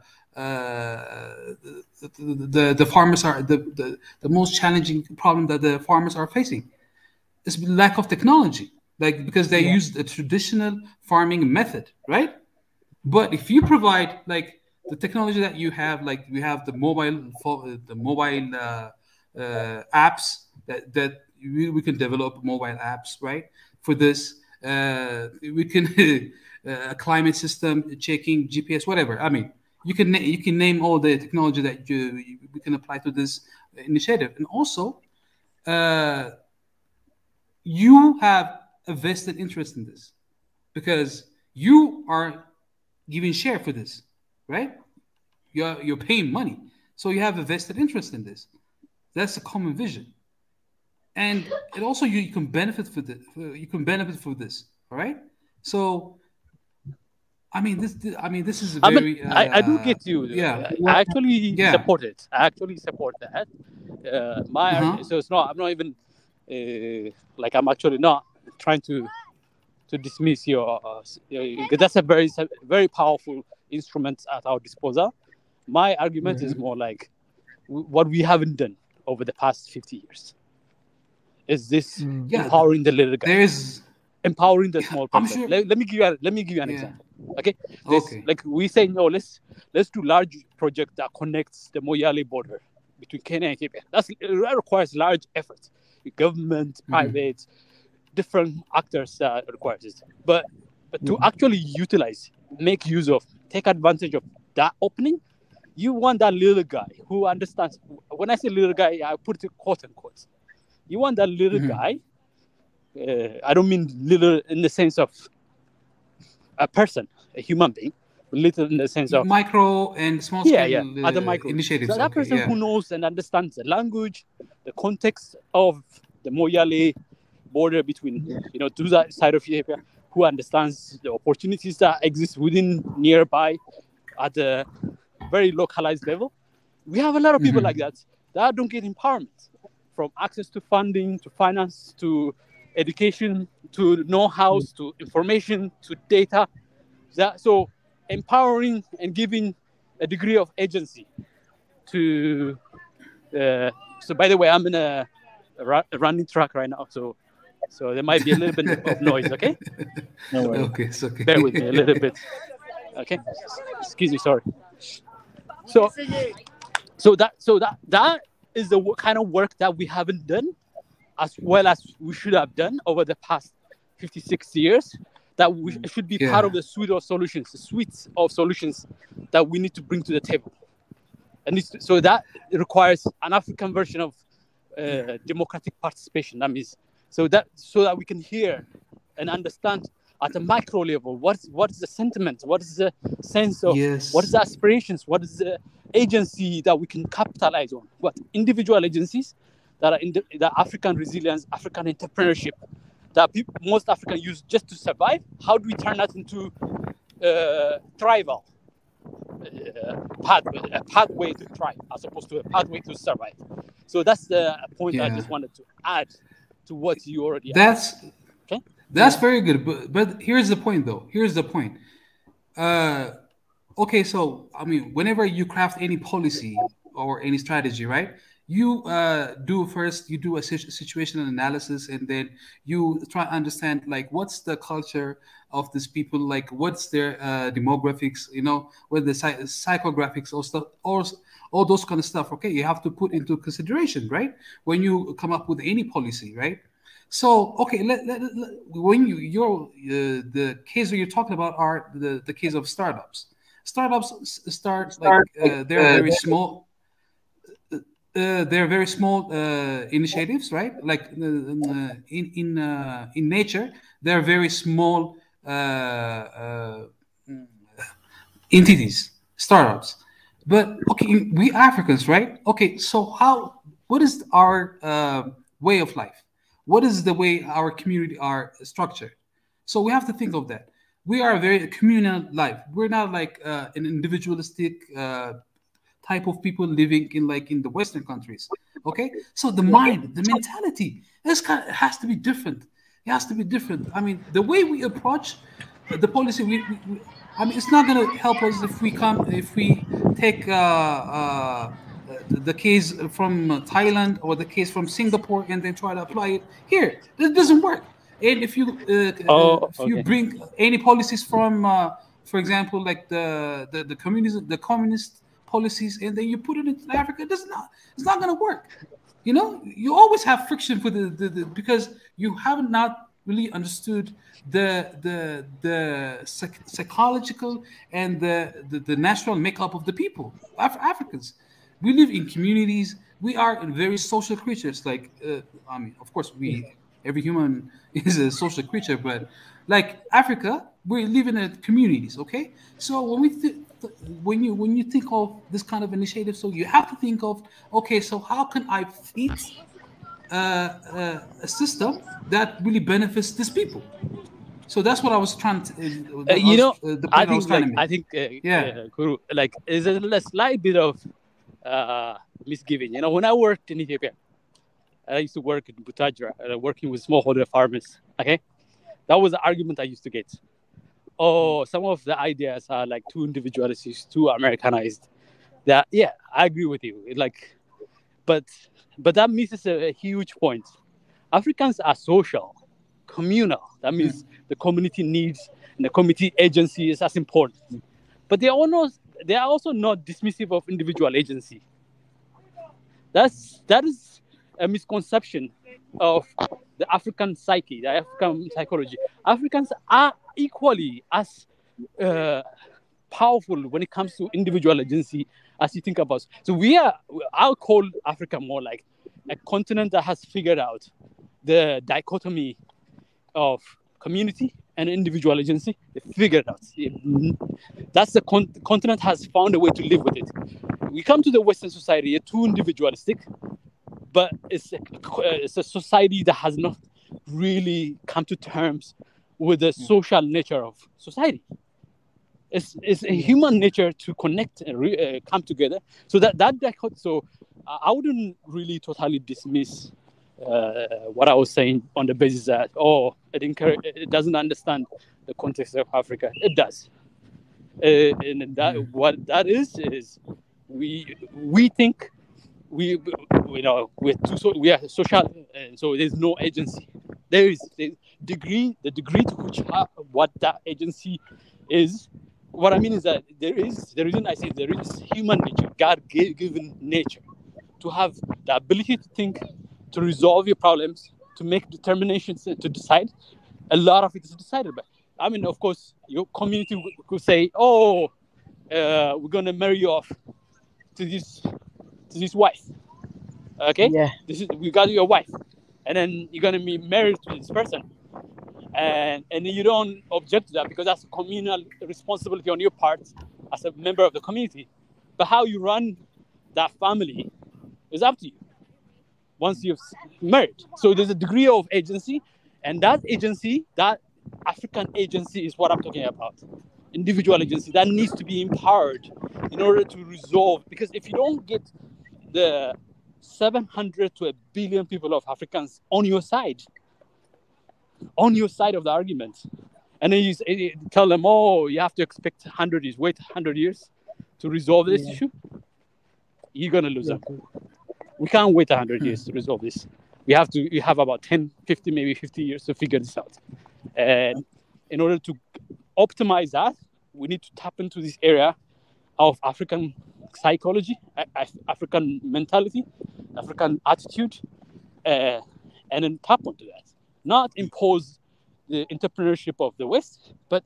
farmers are the most challenging problem that the farmers are facing is lack of technology, like because they use the traditional farming method, right? But if you provide like the technology that you have, like we have the mobile apps that we can develop mobile apps, right? For this, we can climate system checking, GPS, whatever. I mean, you can name all the technology that we can apply to this initiative, and also you have a vested interest in this because you are giving share for this, right? You're paying money, so you have a vested interest in this. That's a common vision, and also you can benefit for this. You can benefit for this, all right? So. I mean, this is very. I do get you. Yeah. I actually support it. I actually support that. So it's not. I'm not even like I'm actually not trying to dismiss because that's a very powerful instrument at our disposal. My argument is more like what we haven't done over the past 50 years is this empowering the little guy. There's empowering the small person. Sure. Let me give you an example. Okay, like we say, no, let's do large project that connects the Moyale border between Kenya and Ethiopia. That requires large effort, government, private, different actors that requires it. But to actually utilize, make use of, take advantage of that opening, you want that little guy who understands. When I say little guy, I put it quote unquote. You want that little guy. I don't mean little in the sense of a person, a human being, but little in the sense of micro and small scale other micro initiatives. So that person who knows and understands the language, the context of the Moyale border between two sides of Ethiopia, who understands the opportunities that exist within nearby at a very localized level. We have a lot of people like that don't get empowerment, from access to funding, to finance, to education, to know-how, to information, to data. So empowering and giving a degree of agency to... so by the way, I'm in a running track right now, so there might be a little bit of noise, okay? No worries. Okay, it's okay. Bear with me a little bit. Okay? Excuse me, sorry. So that is the kind of work that we haven't done as well as we should have done over the past 56 years, that we should be part of the suite of solutions that we need to bring to the table. And so that requires an African version of democratic participation. That means so that we can hear and understand at a micro level what is the sentiment, what is the sense of, what is the aspirations, what is the agency that we can capitalize on, what individual agencies that are in the African resilience, African entrepreneurship that most Africans use just to survive. How do we turn that into tribal pathway to thrive as opposed to a pathway to survive? So that's the point I just wanted to add to what you already asked. That's very good. But here's the point, though. Here's the point. Okay, so I mean, whenever you craft any policy or any strategy, right? You do a situational analysis, and then you try to understand like what's the culture of these people, like what's their demographics, what the psychographics or stuff, or all those kind of stuff. Okay, you have to put into consideration, right, when you come up with any policy, right? So okay, when the case that you're talking about are the case of startups. Startups start like they're very small. They're very small initiatives, right? Like in nature, they're very small entities, startups. But okay, we Africans, right? Okay, so what is our way of life? What is the way our community are structured? So we have to think of that. We are a very communal life. We're not like an individualistic type of people living in the Western countries. Okay, so the mind, the mentality, has to be different. It has to be different. I mean, the way we approach the policy, I mean, it's not going to help us if we take the case from Thailand or the case from Singapore and then try to apply it here. That doesn't work. And if you bring any policies from, for example, like the communist policies, and then you put it into Africa, it's not going to work. You always have friction with the because you have not really understood the psychological and the natural makeup of the people. Africans, we live in communities. We are very social creatures. Like I mean, of course, every human is a social creature, but like Africa, we live in communities. Okay, so when you think of this kind of initiative, so you have to think of, okay, so how can I feed a system that really benefits these people? So that's what I was trying to. I think, Guru, like, is a slight bit of misgiving. When I worked in Ethiopia, I used to work in Butajra, working with smallholder farmers. Okay, That was the argument I used to get. Oh, some of the ideas are like too individualistic, too Americanized. That, yeah, I agree with you. But that misses a huge point. Africans are social, communal. That means the community needs and the community agency is as important. But they are also not dismissive of individual agency. That is a misconception of the African psyche, the African psychology. Africans are equally as powerful when it comes to individual agency as you think about. So I'll call Africa more like a continent that has figured out the dichotomy of community and individual agency. They figured out. That's the continent has found a way to live with it. We come to the Western society, too individualistic, but it's a society that has not really come to terms with the social nature of society. It's a human nature to connect and come together. So so I wouldn't really totally dismiss what I was saying on the basis that it doesn't understand the context of Africa. It does, and what that is we think we are social, and so there's no agency. There is the degree to which what that agency is. What I mean is that there is the reason I say there is human nature, God-given nature, to have the ability to think, to resolve your problems, to make determinations, to decide. A lot of it is decided by. I mean, of course, your community could say, we're going to marry you off to this wife. Okay? Yeah. We got your wife. And then you're going to be married to this person. And you don't object to that because that's a communal responsibility on your part as a member of the community. But how you run that family is up to you once you've married. So there's a degree of agency, and that agency, that African agency, is what I'm talking about. Individual agency that needs to be empowered in order to resolve. Because if you don't get the 700 to 1 billion people of Africans on your side of the argument, and then you tell them, you have to expect 100 years, wait 100 years to resolve this issue, you're going to lose them. We can't wait 100 years to resolve this. We have about 10, 50, maybe 50 years to figure this out. And in order to optimize that, we need to tap into this area of African psychology, African mentality, African attitude, and then tap onto that. Not impose the entrepreneurship of the West, but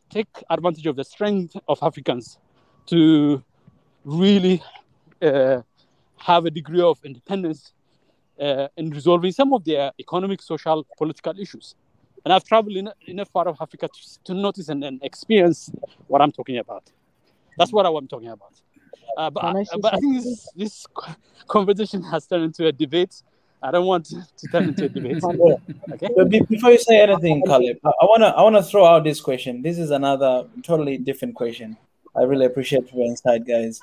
take advantage of the strength of Africans to really have a degree of independence in resolving some of their economic, social, political issues. And I've traveled in enough part of Africa to notice and experience what I'm talking about. That's what I'm talking about. But I think this conversation has turned into a debate. I don't want to turn into a debate. Okay. But before you say anything, Caleb, I wanna throw out this question. This is another totally different question. I really appreciate your insight, guys.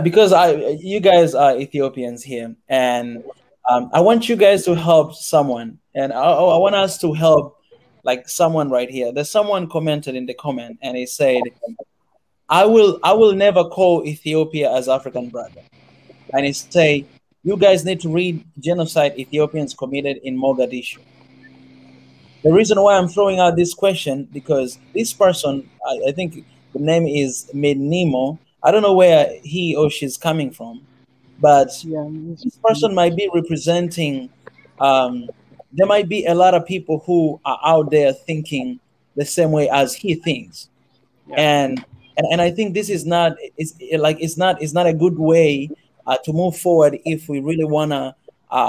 Because you guys are Ethiopians here, and I want you guys to help someone, and I want us to help like someone right here. There's someone commented in the comment, and he said, "I will never call Ethiopia as African brother," and he say, "You guys need to read genocide Ethiopians committed in Mogadishu." The reason why I'm throwing out this question, because this person, I think the name is Mednimo. I don't know where he or she's coming from, but this person might be representing, there might be a lot of people who are out there thinking the same way as he thinks. Yeah. And I think this is not, it's not a good way to move forward if we really want to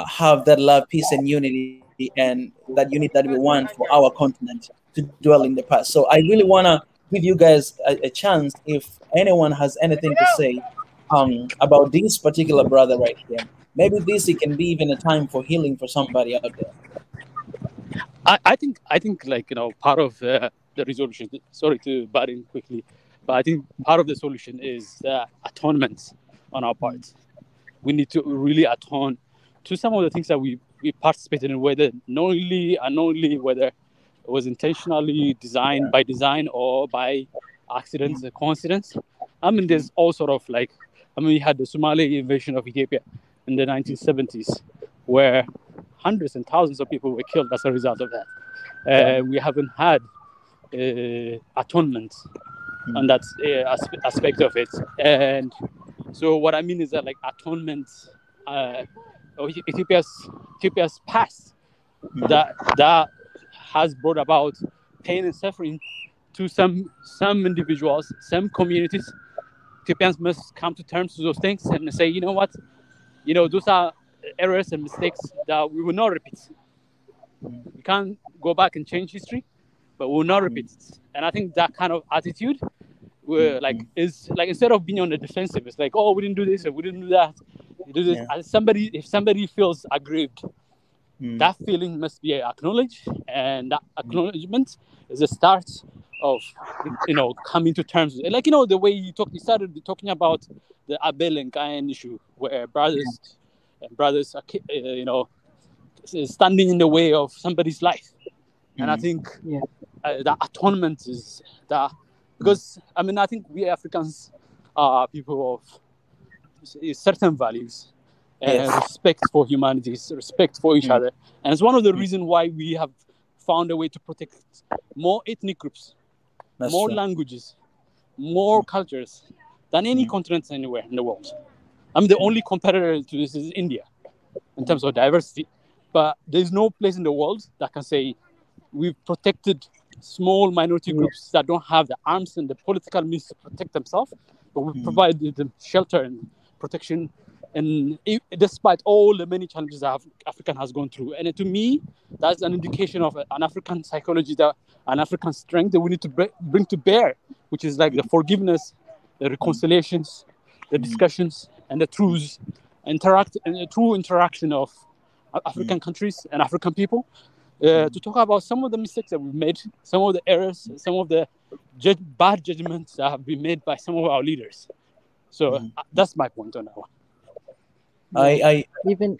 have that love, peace, and unity, and that unity that we want for our continent to dwell in the past. So I really want to give you guys a chance if anyone has anything to say about this particular brother right here. Maybe it can be even a time for healing for somebody out there. I think part of the resolution, sorry to butt in quickly, but I think part of the solution is atonement on our part. We need to really atone to some of the things that we we participated in, whether knowingly, unknowingly, whether it was intentionally designed by design or by accidents or coincidence. I mean, there's all sort of like, I mean, we had the Somali invasion of Ethiopia in the 1970s, where hundreds and thousands of people were killed as a result of that. We haven't had atonement on that aspect of it. And so what I mean is that like atonement, Ethiopia's past that has brought about pain and suffering to some individuals, some communities. Ethiopians must come to terms with those things and say, you know what, those are errors and mistakes that we will not repeat. We can't go back and change history, but we will not repeat it. And I think that kind of attitude is like, instead of being on the defensive, it's like, oh, we didn't do this or we didn't do that. You do this. If somebody feels aggrieved, that feeling must be acknowledged, and that acknowledgement is the start of coming to terms with it. Like, the way you started talking about the Abel and Cain issue, where brothers are standing in the way of somebody's life. And I think that atonement is that, because I think we Africans are people of certain values and respect for humanity, respect for each other. And it's one of the reasons why we have found a way to protect more ethnic groups, more languages, more cultures than any continent anywhere in the world. The only competitor to this is India in terms of diversity. But there's no place in the world that can say we've protected small minority groups that don't have the arms and the political means to protect themselves, but we provided them shelter and protection, and despite all the many challenges that African has gone through. And to me, that's an indication of an African psychology, an African strength that we need to bring to bear, which is like the forgiveness, the reconciliations, the discussions, and the truths, and the true interaction of African countries and African people, to talk about some of the mistakes that we've made, some of the errors, some of the bad judgments that have been made by some of our leaders. So that's my point on that one. Even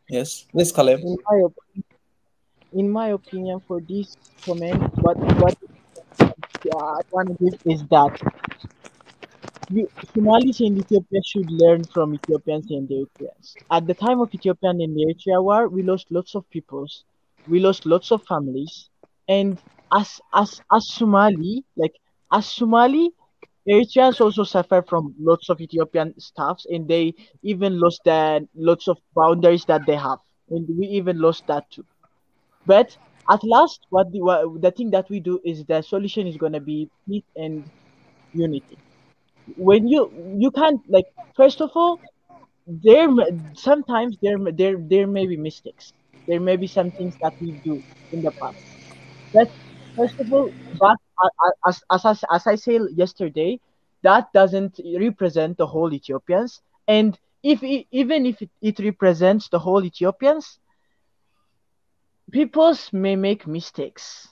Yes, let's Caleb. In my opinion, for this comment, what I want to give is that Somalis and Ethiopia should learn from Ethiopians and Eritreans. At the time of Ethiopian and Eritrea war, we lost lots of peoples, we lost lots of families, and as Somali, Eritreans also suffer from lots of Ethiopian stuffs, and they even lost lots of boundaries that they have, and we even lost that too. But at last, the thing that we do is the solution is gonna be peace and unity. When you can't, like, first of all, sometimes there may be mistakes. There may be some things that we do in the past. But first of all, that as I said yesterday, that doesn't represent the whole Ethiopians. And even if it represents the whole Ethiopians, peoples may make mistakes.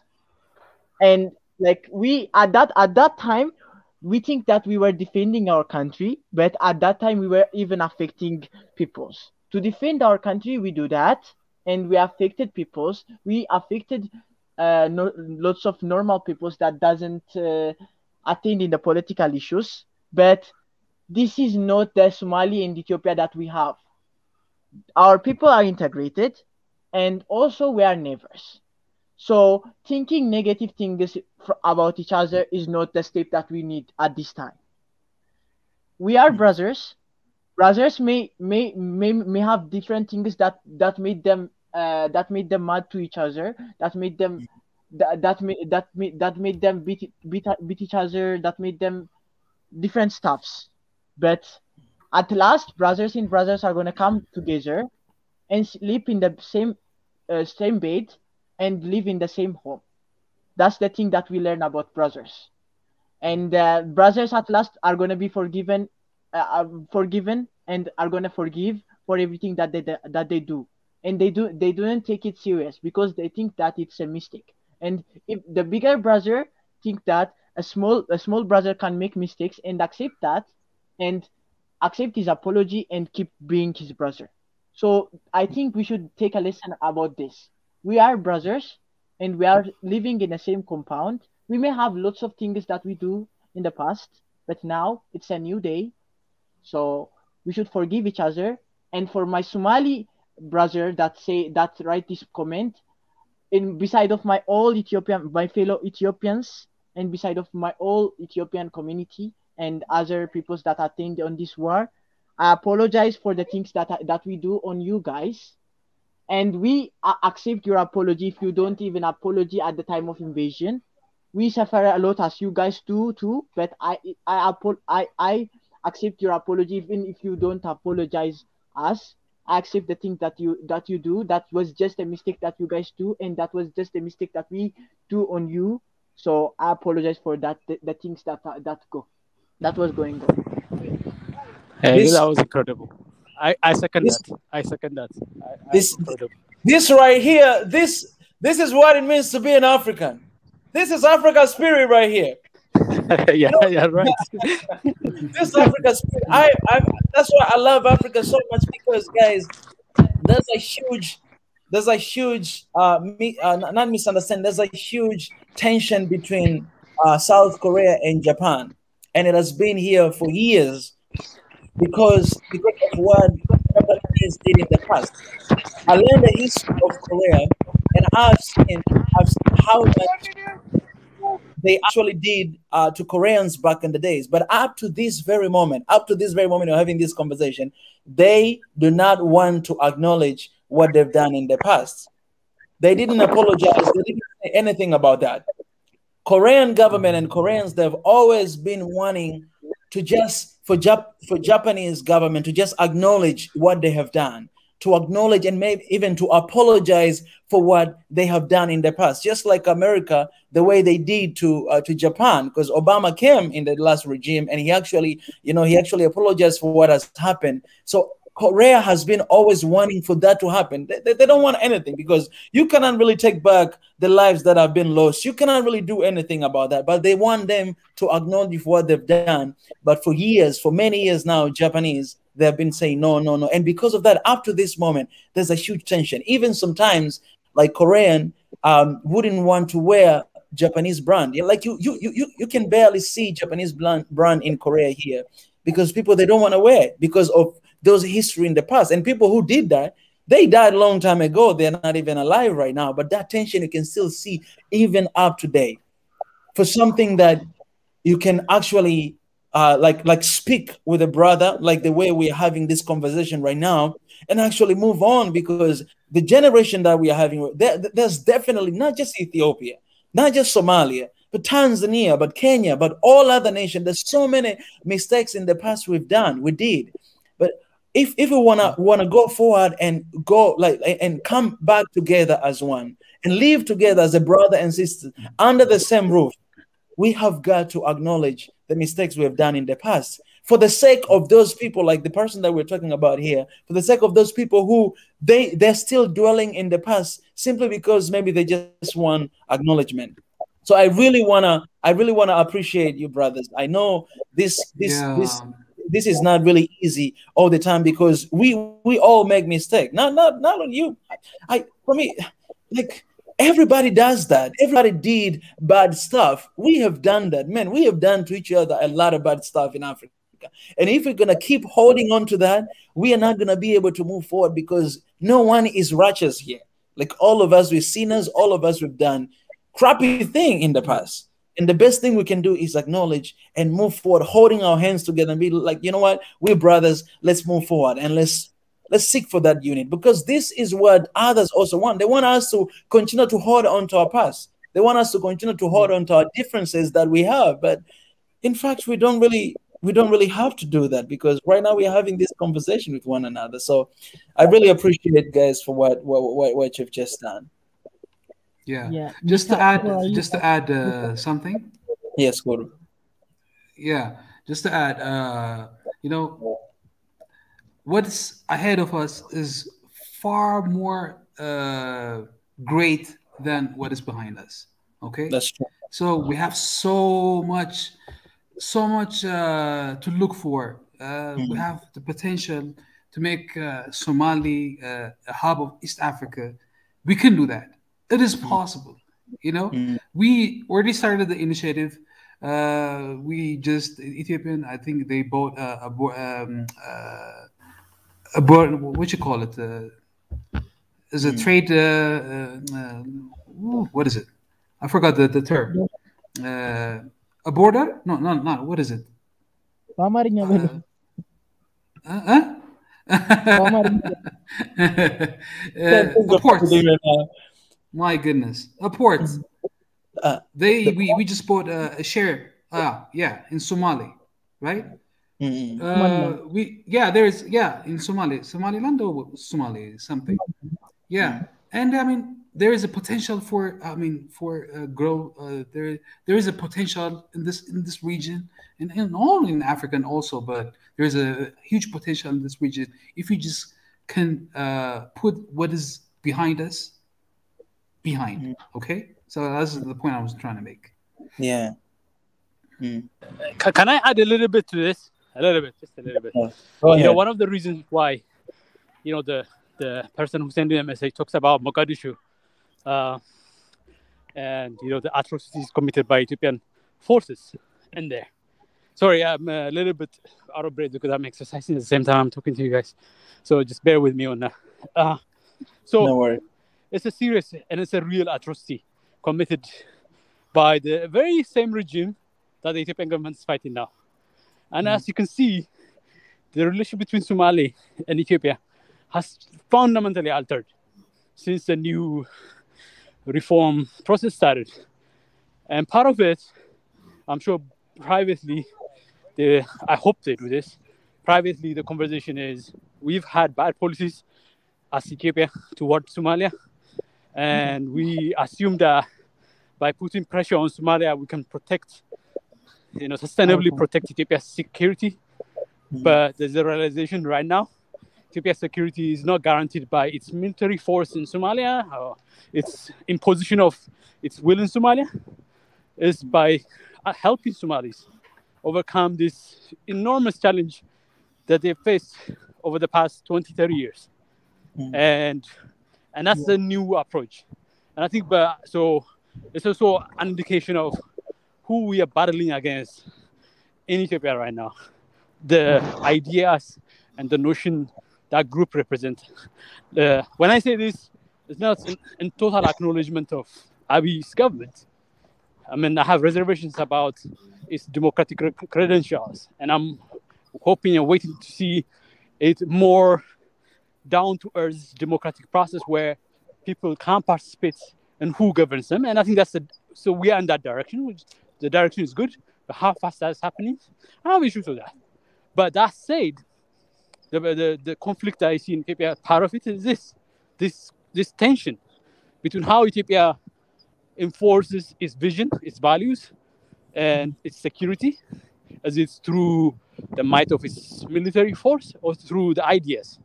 And like at that time, we think that we were defending our country, but at that time we were even affecting peoples. To defend our country, we do that, and we affected peoples. We affected lots of normal peoples that doesn't attend in the political issues. But this is not the Somali and Ethiopia that we have. Our people are integrated, and also we are neighbors. So thinking negative things about each other is not the step that we need at this time. We are brothers. Brothers may have different things that made them mad to each other. That made them made them beat each other. That made them different stuffs. But at last, brothers are gonna come together and sleep in the same bed and live in the same home. That's the thing that we learn about brothers. And brothers at last are going to be forgiven and are going to forgive for everything that they do. And they don't take it serious because they think that it's a mistake. And if the bigger brother think that a small brother can make mistakes and accept that and accept his apology and keep being his brother. So I think we should take a lesson about this. We are brothers and we are living in the same compound. We may have lots of things that we do in the past, but now it's a new day. So we should forgive each other. And for my Somali brother that write this comment, in beside of my all Ethiopian, my fellow Ethiopians, and beside of my all Ethiopian community and other peoples that attend on this war, I apologize for the things that we do on you guys, and we accept your apology if you don't even apology at the time of invasion. We suffer a lot as you guys do too, but I accept your apology even if you don't apologize us. I accept the things that you do. That was just a mistake that you guys do, and that was just a mistake that we do on you. So I apologize for that. The things that was going on. Hey, This that was incredible. I second this that. I second that. this Incredible. this right here, this is what it means to be an African. This is Africa's spirit right here. Yeah, You know, yeah, right. this Africa's spirit. That's why I love Africa so much because guys, there's a huge not misunderstanding. There's a huge tension between South Korea and Japan, and it has been here for years because of what Japanese did in the past. I learned the history of Korea, and I've seen how much they actually did to Koreans back in the days. But up to this very moment of having this conversation, they do not want to acknowledge what they've done in the past. They didn't apologize. They didn't say anything about that. Korean government and Koreans, they've always been wanting to just for Japanese government to just acknowledge what they have done, to acknowledge and maybe even to apologize for what they have done in the past, just like America, the way they did to Japan, because Obama came in the last regime and he actually apologized for what has happened. So Korea has been always wanting for that to happen. They don't want anything because you cannot really take back the lives that have been lost. You cannot really do anything about that, but they want them to acknowledge what they've done. But for years, for many years now, Japanese, they have been saying no, no, no. And because of that, up to this moment, there's a huge tension. Even sometimes, like Korean wouldn't want to wear Japanese brand. Like you can barely see Japanese brand in Korea here because people, they don't want to wear it because of those history in the past. And people who did that, they died a long time ago. They're not even alive right now. But that tension you can still see even up to date for something that you can actually like speak with a brother, like the way we're having this conversation right now, and actually move on, because the generation that we are having, there's definitely not just Ethiopia, not just Somalia, but Tanzania, but Kenya, but all other nations. There's so many mistakes in the past we did. But if we wanna go forward and go and come back together as one and live together as a brother and sister under the same roof, we have got to acknowledge the mistakes we have done in the past for the sake of those people, like the person that we're talking about here, for the sake of those people who they're still dwelling in the past simply because maybe they just want acknowledgement. So I really wanna appreciate you, brothers. I know this is not really easy all the time because we all make mistakes. Not on you. For me, like, everybody does that. Everybody did bad stuff. We have done that, man. We have done to each other a lot of bad stuff in Africa. And if we're gonna keep holding on to that, we are not gonna be able to move forward because no one is righteous here. Like, all of us, we're sinners. All of us, we've done crappy thing in the past. And the best thing we can do is acknowledge and move forward, holding our hands together and be like, you know what, we're brothers. Let's move forward and let's seek for that unit, because this is what others also want. They want us to continue to hold on to our past. They want us to continue to hold on to our differences that we have. But in fact, we don't really have to do that, because right now we are having this conversation with one another. So I really appreciate, guys, for what you've just done. Yeah. Just to add something. Yes, Guru. Yeah. Just to add, what's ahead of us is far more great than what is behind us. Okay. That's true. So we have so much to look for. We have the potential to make Somali a hub of East Africa, we can do that. It is possible. You know, we already started the initiative. We just Ethiopian. I think they bought a board. What you call it? Is a trade. What is it? I forgot the term. A border? No, not. What is it? በአማርኛ በለው a port. My goodness, a port. We just bought a share. Yeah, in Somali, right? There's in Somaliland or Somali something. Yeah, and I mean there is a potential for growth. There is a potential in this region and all in Africa and also, but there is a huge potential in this region if we just can put what is behind us behind. Okay, so that's the point I was trying to make. Yeah. Can I add a little bit to this? Just a little bit. Go ahead. One of the reasons why, the person who sent me a message talks about Mogadishu, and the atrocities committed by Ethiopian forces in there. Sorry, I'm a little bit out of breath because I'm exercising at the same time I'm talking to you guys. So just bear with me on that. No worries. It's a serious and it's a real atrocity committed by the very same regime that the Ethiopian government is fighting now. And as you can see, the relationship between Somali and Ethiopia has fundamentally altered since the new reform process started. And part of it, I'm sure privately, I hope they do this. Privately, the conversation is we've had bad policies as Ethiopia towards Somalia. And we assume that by putting pressure on Somalia, we can sustainably protect Ethiopia's security. But there's a realization right now, Ethiopia's security is not guaranteed by its military force in Somalia or its imposition of its will in Somalia. It's by helping Somalis overcome this enormous challenge that they've faced over the past 20, 30 years. And that's the new approach. And I think so it's also an indication of who we are battling against in Ethiopia right now. The ideas and the notion that group represent. When I say this, it's not in total acknowledgement of Abiy's government. I mean, I have reservations about its democratic credentials, and I'm hoping and waiting to see it more down-to-earth democratic process where people can participate in who governs them. And I think so we are in that direction, which the direction is good, but how fast that's happening, I have issues with that. But that said, the conflict that I see in Ethiopia, part of it is this tension between how Ethiopia enforces its vision, its values, and its security, as it's through the might of its military force or through the ideas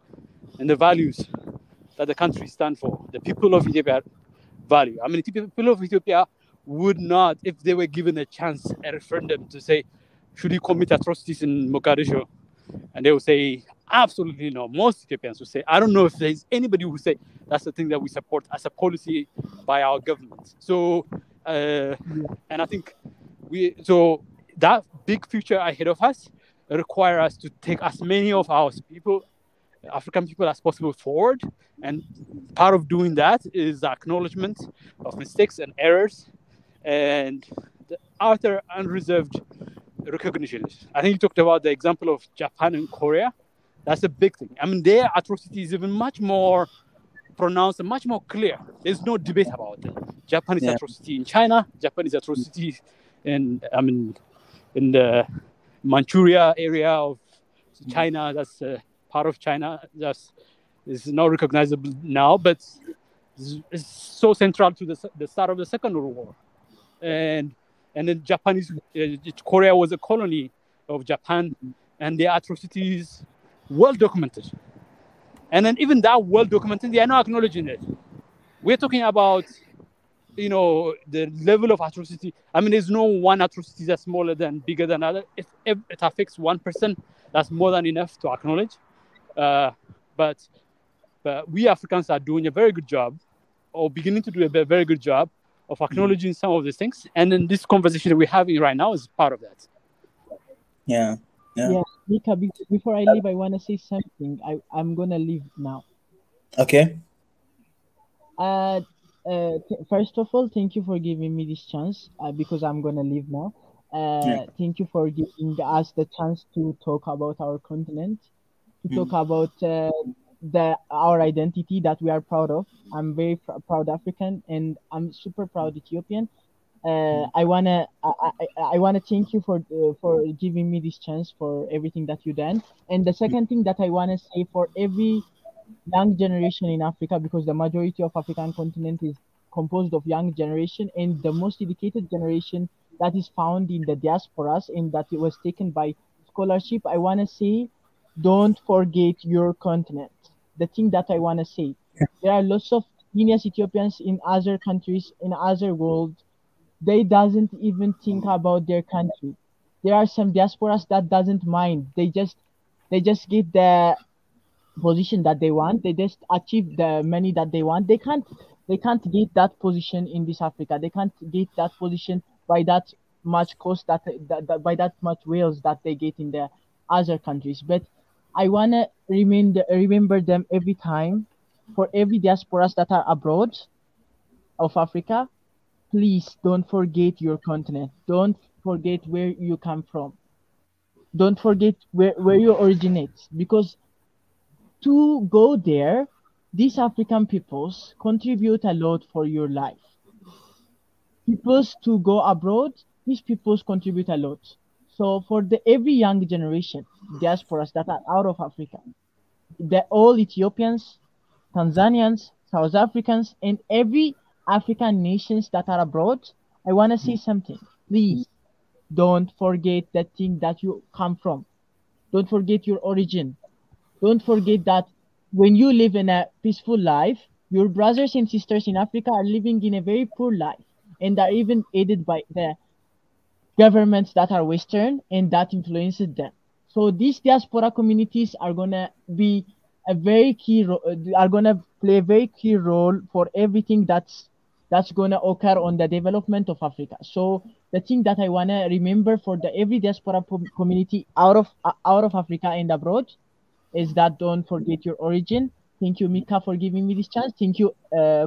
and the values that the country stands for, the people of Ethiopia value. I mean, the people of Ethiopia would not, if they were given a chance, a referendum to say, should you commit atrocities in Mogadishu? And they would say, absolutely no. Most Ethiopians would say, I don't know if there's anybody who would say that's the thing that we support as a policy by our government. So, and I think that big future ahead of us require us to take as many of our people, African people as possible forward. And part of doing that is the acknowledgement of mistakes and errors and the utter unreserved recognition. I think you talked about the example of Japan and Korea. That's a big thing. I mean, their atrocity is even much more pronounced and much more clear. There's no debate about it. Japanese atrocity in China, Japanese atrocity in the Manchuria area of China. That's part of China. Is not recognizable now, but is so central to the start of the Second World War. And then Korea was a colony of Japan, and their atrocities well documented. And then even that well documented, they are not acknowledging it. We're talking about, the level of atrocity. I mean, there's no one atrocity that's smaller than bigger than other. If it affects one person, that's more than enough to acknowledge. But we Africans are doing a very good job, or beginning to do a very good job of acknowledging some of these things. And then this conversation that we're having right now is part of that. Yeah. Yeah, Mika, before I leave, I want to say something. I'm going to leave now. Okay. First of all, thank you for giving me this chance because I'm going to leave now. Thank you for giving us the chance to talk about our continent, to talk about our identity that we are proud of. I'm very proud African, and I'm super proud Ethiopian. I wanna thank you for giving me this chance, for everything that you done. And the second thing that I wanna say, for every young generation in Africa, because the majority of African continent is composed of young generation, and the most educated generation that is found in the diasporas and that it was taken by scholarship, I wanna say, don't forget your continent. The thing that I wanna say, there are lots of genius Ethiopians in other countries, in other world. They doesn't even think about their country. There are some diasporas that doesn't mind. They just get the position that they want. They just achieve the money that they want. They can't get that position in this Africa. They can't get that position by that much cost, that by that much wealth that they get in the other countries. But I wanna remember them every time. For every diasporas that are abroad of Africa, please don't forget your continent. Don't forget where you come from. Don't forget where you originate. Because to go there, these African peoples contribute a lot for your life. Peoples to go abroad, these peoples contribute a lot. So for every young generation, diasporas that are out of Africa, all Ethiopians, Tanzanians, South Africans, and every African nations that are abroad, I want to say something. Please don't forget the thing that you come from. Don't forget your origin. Don't forget that when you live in a peaceful life, your brothers and sisters in Africa are living in a very poor life and are even aided by the governments that are Western and that influences them. So these diaspora communities are gonna be a very key are gonna play a very key role for everything that's gonna occur on the development of Africa. So the thing that I wanna remember for every diaspora community out of Africa and abroad is that don't forget your origin. Thank you, Mika, for giving me this chance. Thank you,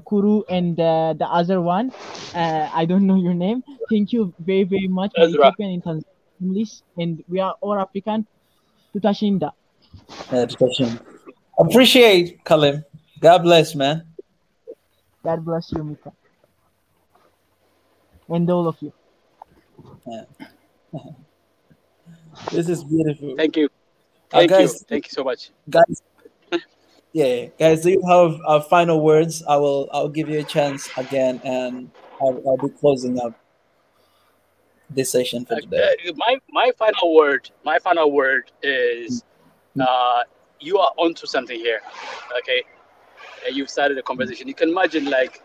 Kuru, and the other one. I don't know your name. Thank you very, very much, my Ethiopian and Tanzanian families. And we are all African. Tutashinda. Tutashinda. Appreciate, Kalim. God bless, man. God bless you, Mika. And all of you. Yeah. This is beautiful. Thank you. Thank you so much. Guys, yeah, guys, do you have final words? I'll give you a chance again, and I'll be closing up this session for today. My final word is you are onto something here. Okay, you've started a conversation. You can imagine, like,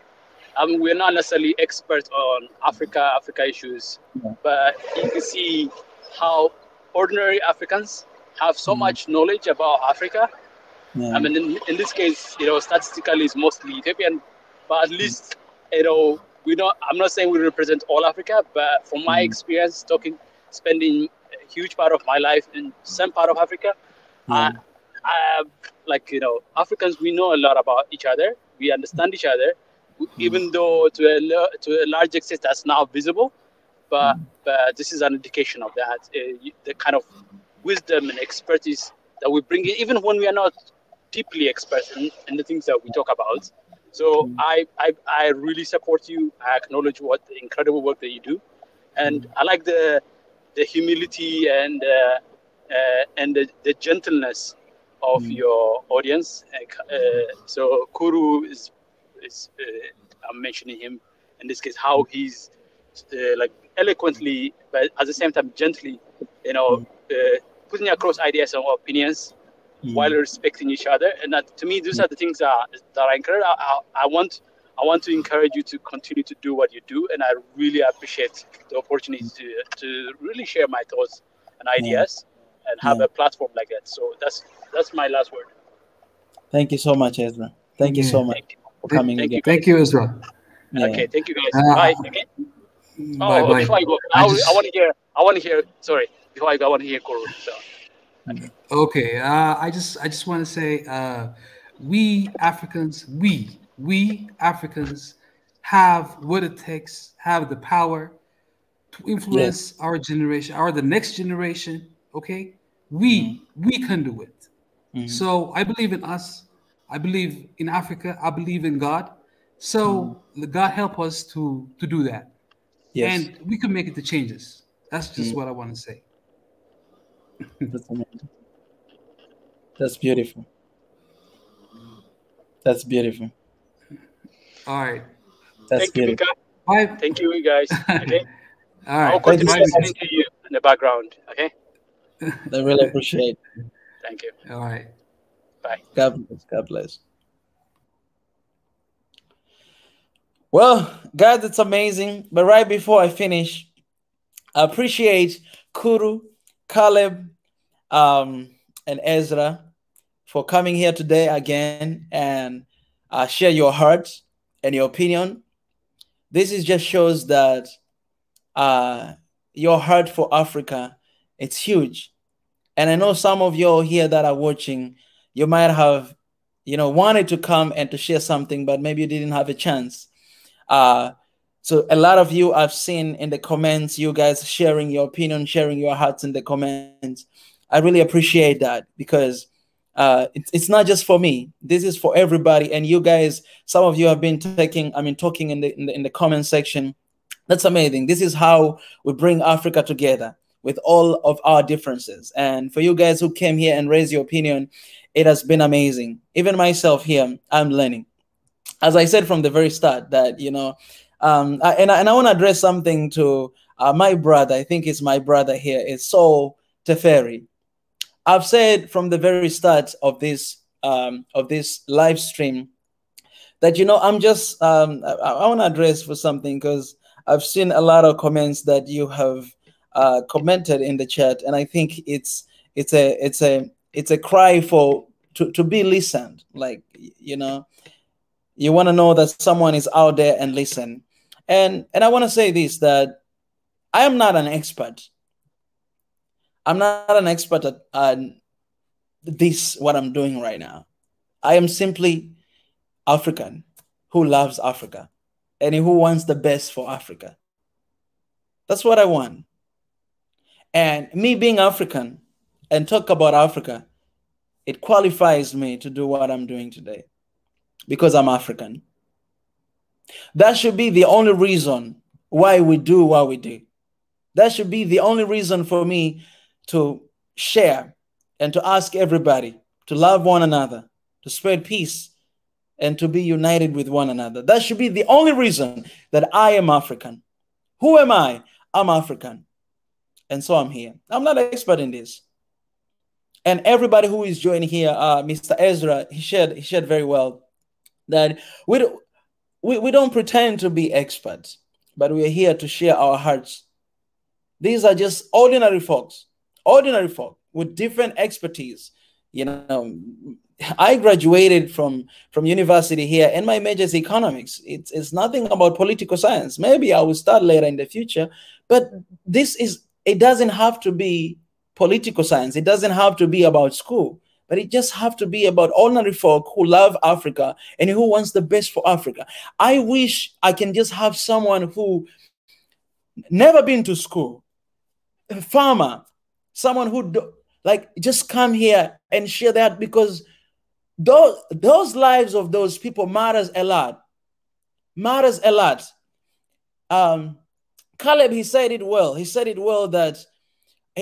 we're not necessarily experts on Africa issues, but you can see how ordinary Africans have so much knowledge about Africa. I mean, in this case, statistically, it's mostly Ethiopian, but at least, I'm not saying we represent all Africa, but from my experience, spending a huge part of my life in some part of Africa, Africans, we know a lot about each other. We understand each other, even though to a large extent that's now visible. But this is an indication of that, the kind of wisdom and expertise that we bring in, even when we are not deeply experts in the things that we talk about. So I really support you. I acknowledge what the incredible work that you do, and I like the humility and the gentleness of your audience. So Kuru is I'm mentioning him in this case, how he's eloquently, but at the same time gently, putting across ideas and opinions while respecting each other. And that, to me, those are the things that I encourage. I want to encourage you to continue to do what you do, and I really appreciate the opportunity to really share my thoughts and ideas and have a platform like that. So That's my last word. Thank you so much, Ezra. Thank you so much for coming Thank again. you, guys. Thank you, Ezra. Yeah. Okay, thank you, guys. Bye. Okay. Bye bye. Before I go, I want to hear. Sorry, before I go, I want to hear Kuru. So. Okay. I just want to say, we Africans, we Africans have what it takes, have the power to influence our generation, or the next generation. Okay, we can do it. So I believe in us. I believe in Africa. I believe in God. So God help us to do that, Yes. and we can make it the changes. That's just what I want to say. That's amazing. That's beautiful. That's beautiful. All right. That's Thank you, beautiful. Mika. Bye. Thank you, guys. Okay. All I will right. Thank you continue so Bye. much. listening to you in the background. Okay. I really appreciate it. Thank you. All right. Bye. God bless. God bless. Well, guys, it's amazing. But right before I finish, I appreciate Kuru, Caleb, and Ezra for coming here today again and share your heart and your opinion. This is just shows that your heart for Africa, it's huge. And I know some of you here that are watching, you might have, wanted to come and to share something, but maybe you didn't have a chance. So a lot of you I've seen in the comments, you guys sharing your opinion, sharing your hearts in the comments. I really appreciate that because it's not just for me. This is for everybody. And you guys, some of you have been talking in the comment section. That's amazing. This is how we bring Africa together with all of our differences. And for you guys who came here and raised your opinion, it has been amazing. Even myself here, I'm learning. As I said from the very start, that I want to address something to my brother. I think it's my brother here. It's Saul Teferi. I've said from the very start of this live stream that I'm just I want to address for something because I've seen a lot of comments that you have commented in the chat, and I think it's a cry for to be listened. Like you want to know that someone is out there and listen. And I want to say this, that I am not an expert. I'm not an expert at this, what I'm doing right now. I am simply African who loves Africa and who wants the best for Africa. That's what I want. And me being African and talk about Africa, it qualifies me to do what I'm doing today because I'm African. That should be the only reason why we do what we do. That should be the only reason for me to share and to ask everybody to love one another, to spread peace, and to be united with one another. That should be the only reason that I am African. Who am I? I'm African. And so I'm here. I'm not an expert in this. And everybody who is joining here, Mr. Ezra, he shared very well that we don't pretend to be experts, but we are here to share our hearts. These are just ordinary folks with different expertise. I graduated from university here, and my major is economics. It's nothing about political science. Maybe I will start later in the future, but it doesn't have to be political science. It doesn't have to be about school, but it just have to be about ordinary folk who love Africa and who wants the best for Africa. I wish I can just have someone who never been to school, a farmer, someone who just come here and share that, because those lives of those people matters a lot. Caleb, he said it well that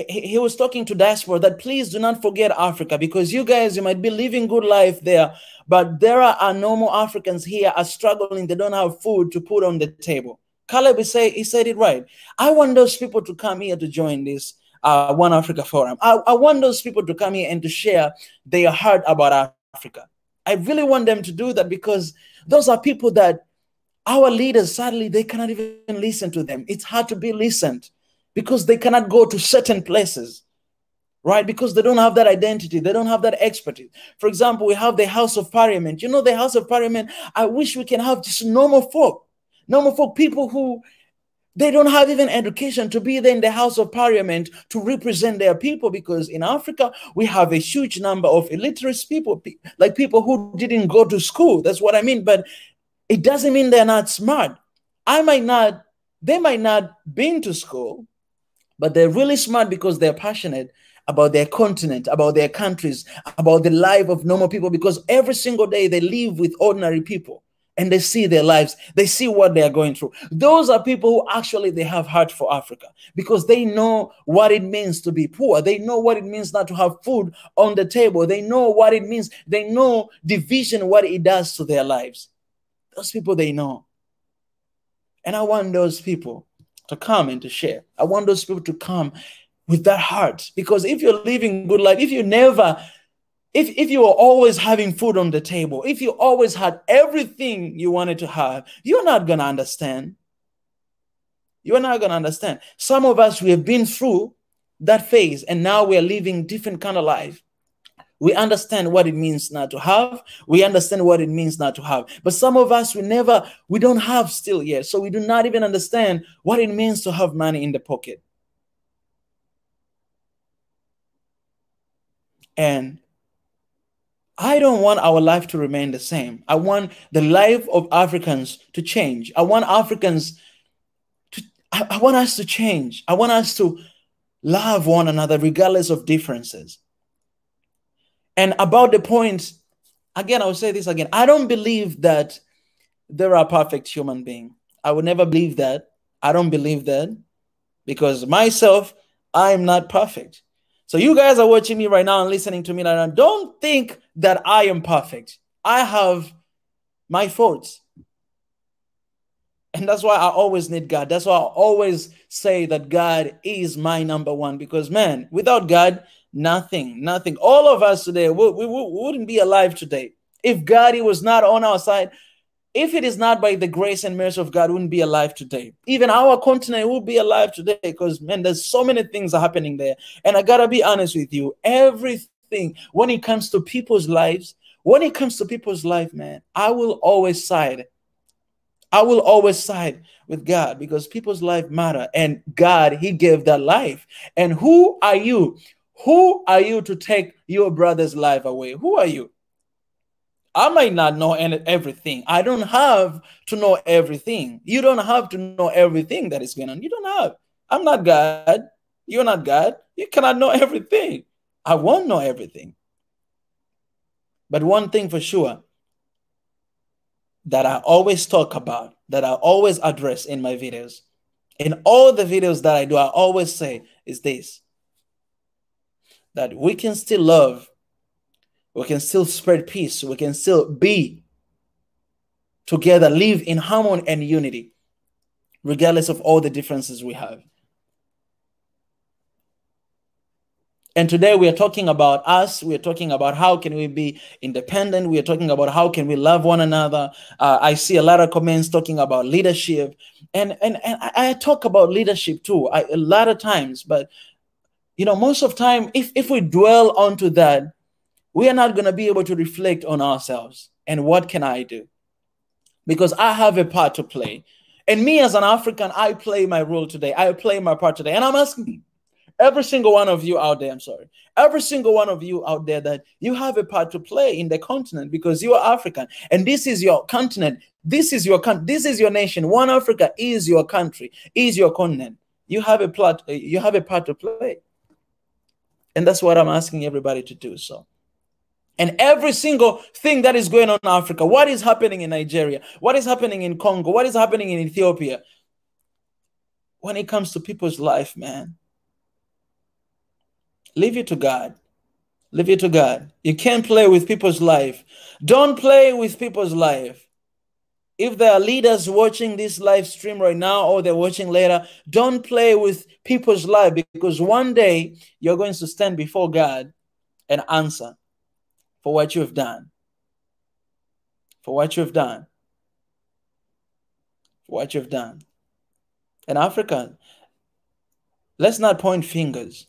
he was talking to diaspora that please do not forget Africa, because you might be living good life there, but there are normal Africans here are struggling. They don't have food to put on the table. Caleb, he said it right. I want those people to come here to join this One Africa Forum. I want those people to come here and to share their heart about Africa. I really want them to do that, because those are people that our leaders, sadly, they cannot even listen to them. It's hard to be listened because they cannot go to certain places. right? Because they don't have that identity, they don't have that expertise. For example, we have the House of Parliament. You know, the House of Parliament, I wish we can have just normal folk, people who they don't have even education to be there in the House of Parliament to represent their people, because in Africa, we have a huge number of illiterate people, like people who didn't go to school. That's what I mean. But it doesn't mean they're not smart. They might not been to school, but they're really smart because they're passionate about their continent, about their countries, about the life of normal people, because every single day they live with ordinary people. And they see their lives, they see what they are going through. Those are people who actually they have heart for Africa, because they know what it means to be poor. They know what it means not to have food on the table. They know what it means. They know division, what it does to their lives. Those people, they know. And I want those people to come and to share. I want those people to come with that heart, because if you're living good life, if you are always having food on the table, if you always had everything you wanted to have, you're not going to understand. You're not going to understand. Some of us, we have been through that phase, and now we're living different kind of life. We understand what it means not to have. We understand what it means not to have. But some of us, we don't have still yet. So we do not even understand what it means to have money in the pocket. And I don't want our life to remain the same. I want the life of Africans to change. I want Africans to, I want us to change. I want us to love one another regardless of differences. And about the point, again, I'll say this again. I don't believe that there are perfect human beings. I would never believe that. I don't believe that, because myself, I'm not perfect. So you guys are watching me right now and listening to me right now. Don't think that I am perfect. I have my faults. And that's why I always need God. That's why I always say that God is my number one, because, man, without God, nothing. All of us today, we wouldn't be alive today. If God, he was not on our side, if it is not by the grace and mercy of God, we wouldn't be alive today. Even our continent would be alive today, because, man, there's so many things are happening there. And I gotta be honest with you, everything, when it comes to people's lives, man, I will always side with God, because people's life matter, and God, he gave that life. And who are you? Who are you to take your brother's life away? Who are you? I might not know everything. I don't have to know everything. You don't have to know everything that is going on. You don't have. I'm not God. You're not God. You cannot know everything. I won't know everything. But one thing for sure that I always talk about, that I always address in my videos, in all the videos that I do, I always say is this: that we can still love, we can still spread peace, we can still be together, live in harmony and unity, regardless of all the differences we have. And today we are talking about us. We are talking about how can we be independent. We are talking about how can we love one another. I see a lot of comments talking about leadership. And I talk about leadership too, a lot of times. But, you know, most of the time, if we dwell onto that, we are not going to be able to reflect on ourselves. And what can I do? Because I have a part to play. And me as an African, I play my role today. I play my part today. And I'm asking every single one of you out there, every single one of you out there, that you have a part to play in the continent, because you are African. And this is your continent. This is your country. This is your nation. One Africa is your country, is your continent. You have a part to play. And that's what I'm asking everybody to do. So. And every single thing that is going on in Africa, what is happening in Nigeria, what is happening in Congo, what is happening in Ethiopia, when it comes to people's life, man, leave it to God. Leave it to God. You can't play with people's life. Don't play with people's life. If there are leaders watching this live stream right now, or they're watching later, don't play with people's life, because one day you're going to stand before God and answer for what you have done. For what you have done. For what you have done. And Africa, let's not point fingers.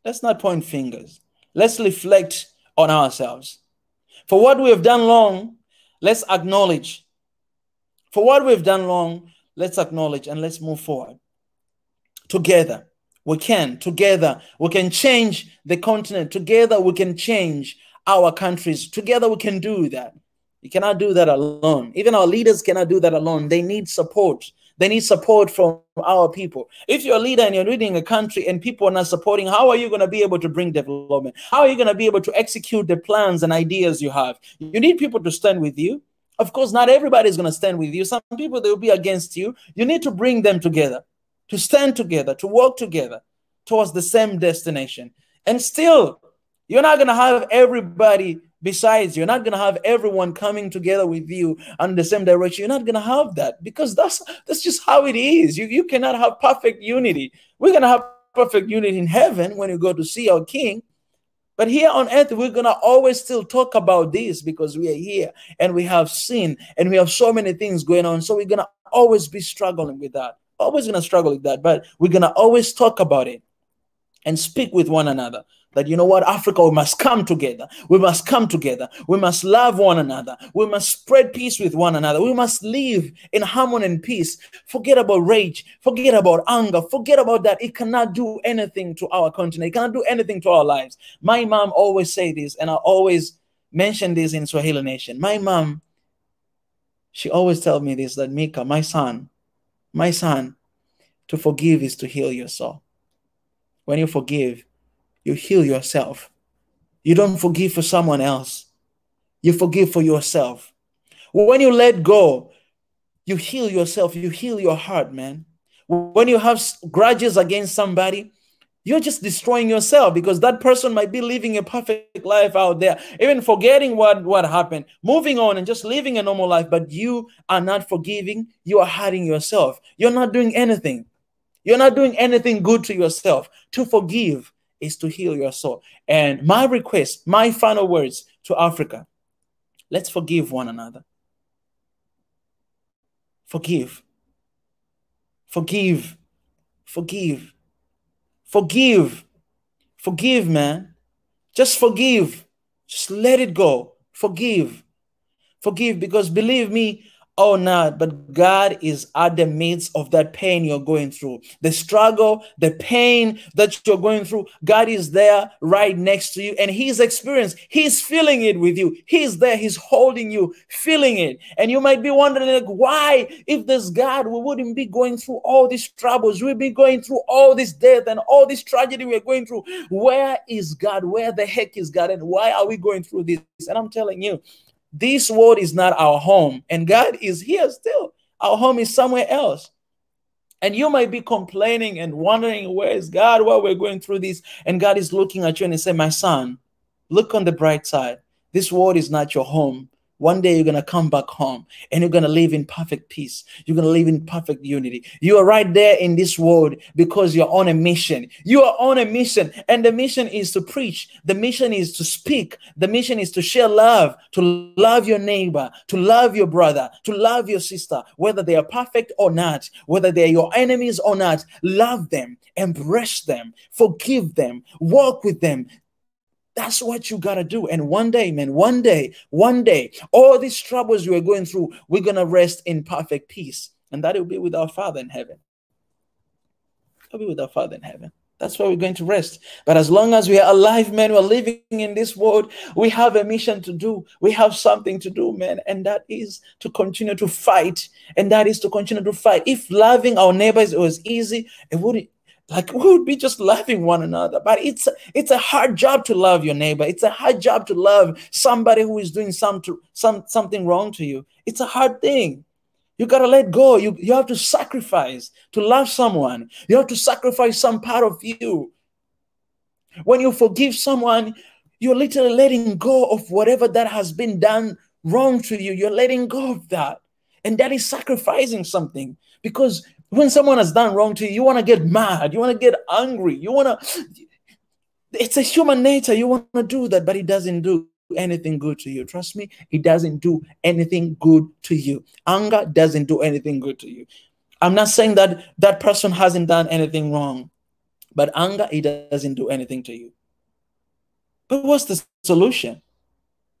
Let's not point fingers. Let's reflect on ourselves. For what we have done wrong, let's acknowledge. For what we've done wrong, let's acknowledge and let's move forward. Together, we can. Together, we can change the continent. Together, we can change our countries. Together, we can do that. You cannot do that alone. Even our leaders cannot do that alone. They need support. They need support from our people. If you're a leader and you're leading a country and people are not supporting, how are you going to be able to bring development? How are you going to be able to execute the plans and ideas you have? You need people to stand with you. Of course, not everybody is going to stand with you. Some people, they will be against you. You need to bring them together, to stand together, to work together towards the same destination. And still, you're not going to have everybody besides you. You're not going to have everyone coming together with you on the same direction. You're not going to have that, because that's just how it is. You cannot have perfect unity. We're going to have perfect unity in heaven when you go to see our King. But here on earth, we're going to always still talk about this because we are here and we have sin and we have so many things going on. So we're going to always be struggling with that. Always going to struggle with that. But we're going to always talk about it and speak with one another. That, you know what, Africa, we must come together. We must come together. We must love one another. We must spread peace with one another. We must live in harmony and peace. Forget about rage. Forget about anger. Forget about that. It cannot do anything to our continent. It cannot do anything to our lives. My mom always say this, and I always mention this in Swahili Nation. My mom, she always tells me this, that Mika, my son, to forgive is to heal your soul. When you forgive, you heal yourself. You don't forgive for someone else. You forgive for yourself. When you let go, you heal yourself. You heal your heart, man. When you have grudges against somebody, you're just destroying yourself, because that person might be living a perfect life out there, even forgetting what happened, moving on and just living a normal life. But you are not forgiving. You are hurting yourself. You're not doing anything. You're not doing anything good to yourself. To forgive is to heal your soul. And my request, my final words to Africa, let's forgive one another. Forgive. Forgive. Forgive. Forgive. Forgive, man. Just forgive. Just let it go. Forgive. Forgive, because believe me, or not, but God is at the midst of that pain you're going through. The struggle, the pain that you're going through, God is there right next to you, and He's experienced. He's feeling it with you. He's there. He's holding you, feeling it. And you might be wondering, like, why, if there's God, we wouldn't be going through all these troubles. We'd be going through all this death and all this tragedy we're going through. Where is God? Where the heck is God? And why are we going through this? And I'm telling you, this world is not our home, and God is here still. Our home is somewhere else. And you might be complaining and wondering, where is God while we're going through this? And God is looking at you and He said, my son, look on the bright side. This world is not your home. One day you're going to come back home and you're going to live in perfect peace. You're going to live in perfect unity. You are right there in this world because you're on a mission. You are on a mission, and the mission is to preach. The mission is to speak. The mission is to share love, to love your neighbor, to love your brother, to love your sister, whether they are perfect or not, whether they are your enemies or not. Love them, embrace them, forgive them, walk with them. That's what you got to do. And one day, man, one day, all these troubles you are going through, we're going to rest in perfect peace. And that will be with our Father in heaven. I'll be with our Father in heaven. That's where we're going to rest. But as long as we are alive, man, we're living in this world, we have a mission to do. We have something to do, man. And that is to continue to fight. And that is to continue to fight. If loving our neighbors was easy, it wouldn't. Like, we would be just loving one another. But it's a hard job to love your neighbor. It's a hard job to love somebody who is doing something wrong to you. It's a hard thing. You got to let go. You have to sacrifice to love someone. You have to sacrifice some part of you. When you forgive someone, you're literally letting go of whatever that has been done wrong to you. You're letting go of that. And that is sacrificing something, because when someone has done wrong to you, you want to get mad. You want to get angry. It's a human nature. You want to do that, but it doesn't do anything good to you. Trust me, it doesn't do anything good to you. Anger doesn't do anything good to you. I'm not saying that that person hasn't done anything wrong. But anger, it doesn't do anything to you. But what's the solution?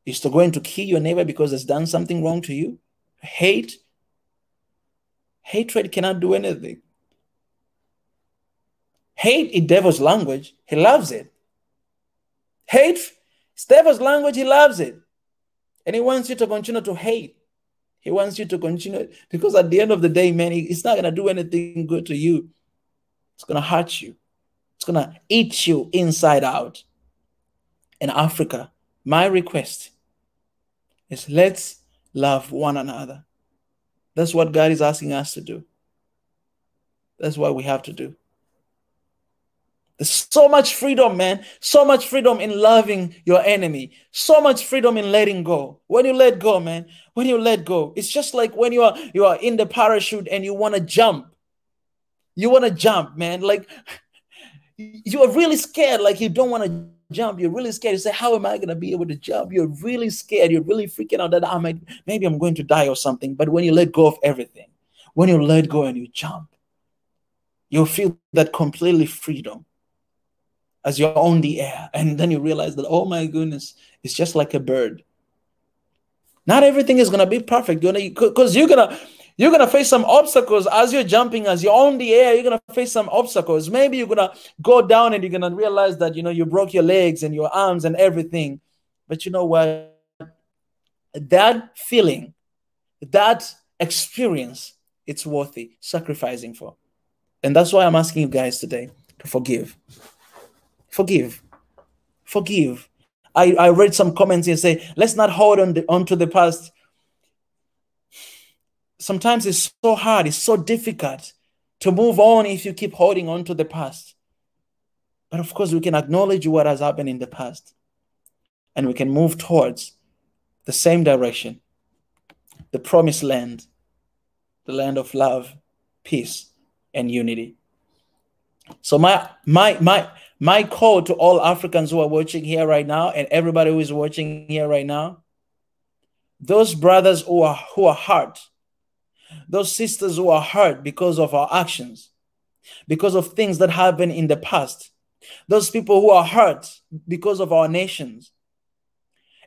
Is to go and to kill your neighbor because it's done something wrong to you? Hatred cannot do anything. Hate is devil's language. He loves it. Hate is devil's language. He loves it. And he wants you to continue to hate. He wants you to continue, because at the end of the day, man, it's not going to do anything good to you. It's going to hurt you. It's going to eat you inside out. In Africa, my request is let's love one another. That's what God is asking us to do. That's what we have to do. There's so much freedom, man. So much freedom in loving your enemy. So much freedom in letting go. When you let go, man, when you let go, it's just like when you are in the parachute and you want to jump. You want to jump, man. Like you are really scared. Like you don't want to jump. You're really scared. You say, how am I going to be able to jump? You're really scared. You're really freaking out that maybe I'm going to die or something. But when you let go of everything, when you let go and you jump, you'll feel that completely freedom as you're on the air. And then you realize that, oh my goodness, it's just like a bird. Not everything is going to be perfect, because you're going to face some obstacles as you're jumping, as you're on the air. You're going to face some obstacles. Maybe you're going to go down and you're going to realize that, you broke your legs and your arms and everything. But you know what? That feeling, that experience, it's worthy sacrificing for. And that's why I'm asking you guys today to forgive. Forgive. Forgive. I read some comments and say, let's not hold on to the past. Sometimes it's so hard, it's so difficult to move on if you keep holding on to the past. But of course, we can acknowledge what has happened in the past, and we can move towards the same direction, the promised land, the land of love, peace, and unity. So my call to all Africans who are watching here right now, and everybody who is watching here right now, those brothers who are hurt, those sisters who are hurt because of our actions, because of things that happened in the past, those people who are hurt because of our nations,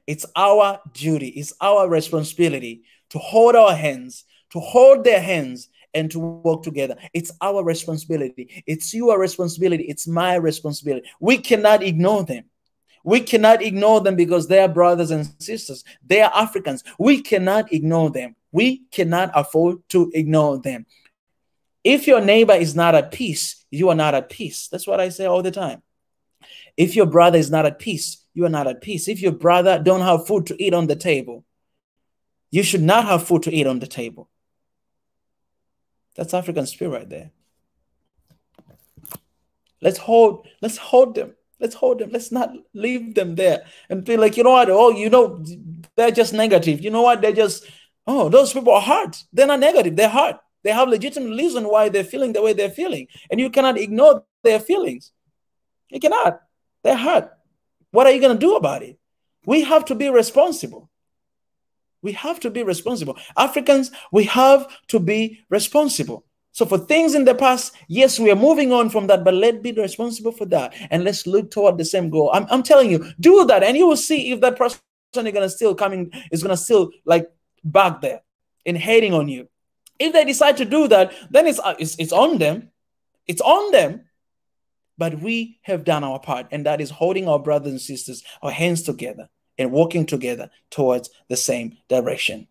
it's our duty, it's our responsibility to hold our hands, to hold their hands, and to work together. It's our responsibility. It's your responsibility. It's my responsibility. We cannot ignore them. We cannot ignore them because they are brothers and sisters. They are Africans. We cannot ignore them. We cannot afford to ignore them. If your neighbor is not at peace, you are not at peace. That's what I say all the time. If your brother is not at peace, you are not at peace. If your brother don't have food to eat on the table, you should not have food to eat on the table. That's African spirit right there. Let's hold them. Let's hold them. Let's not leave them there and be like, you know what? Oh, they're just negative. You know what? They're just, those people are hurt. They're not negative. They're hurt. They have legitimate reason why they're feeling the way they're feeling. And you cannot ignore their feelings. You cannot. They're hurt. What are you going to do about it? We have to be responsible. We have to be responsible. Africans, we have to be responsible. So for things in the past, yes, we are moving on from that, but let's be responsible for that. And let's look toward the same goal. I'm telling you, do that. And you will see if that person is going to still like back there and hating on you. If they decide to do that, then it's on them. It's on them. But we have done our part, and that is holding our brothers and sisters, our hands together, and working together towards the same direction.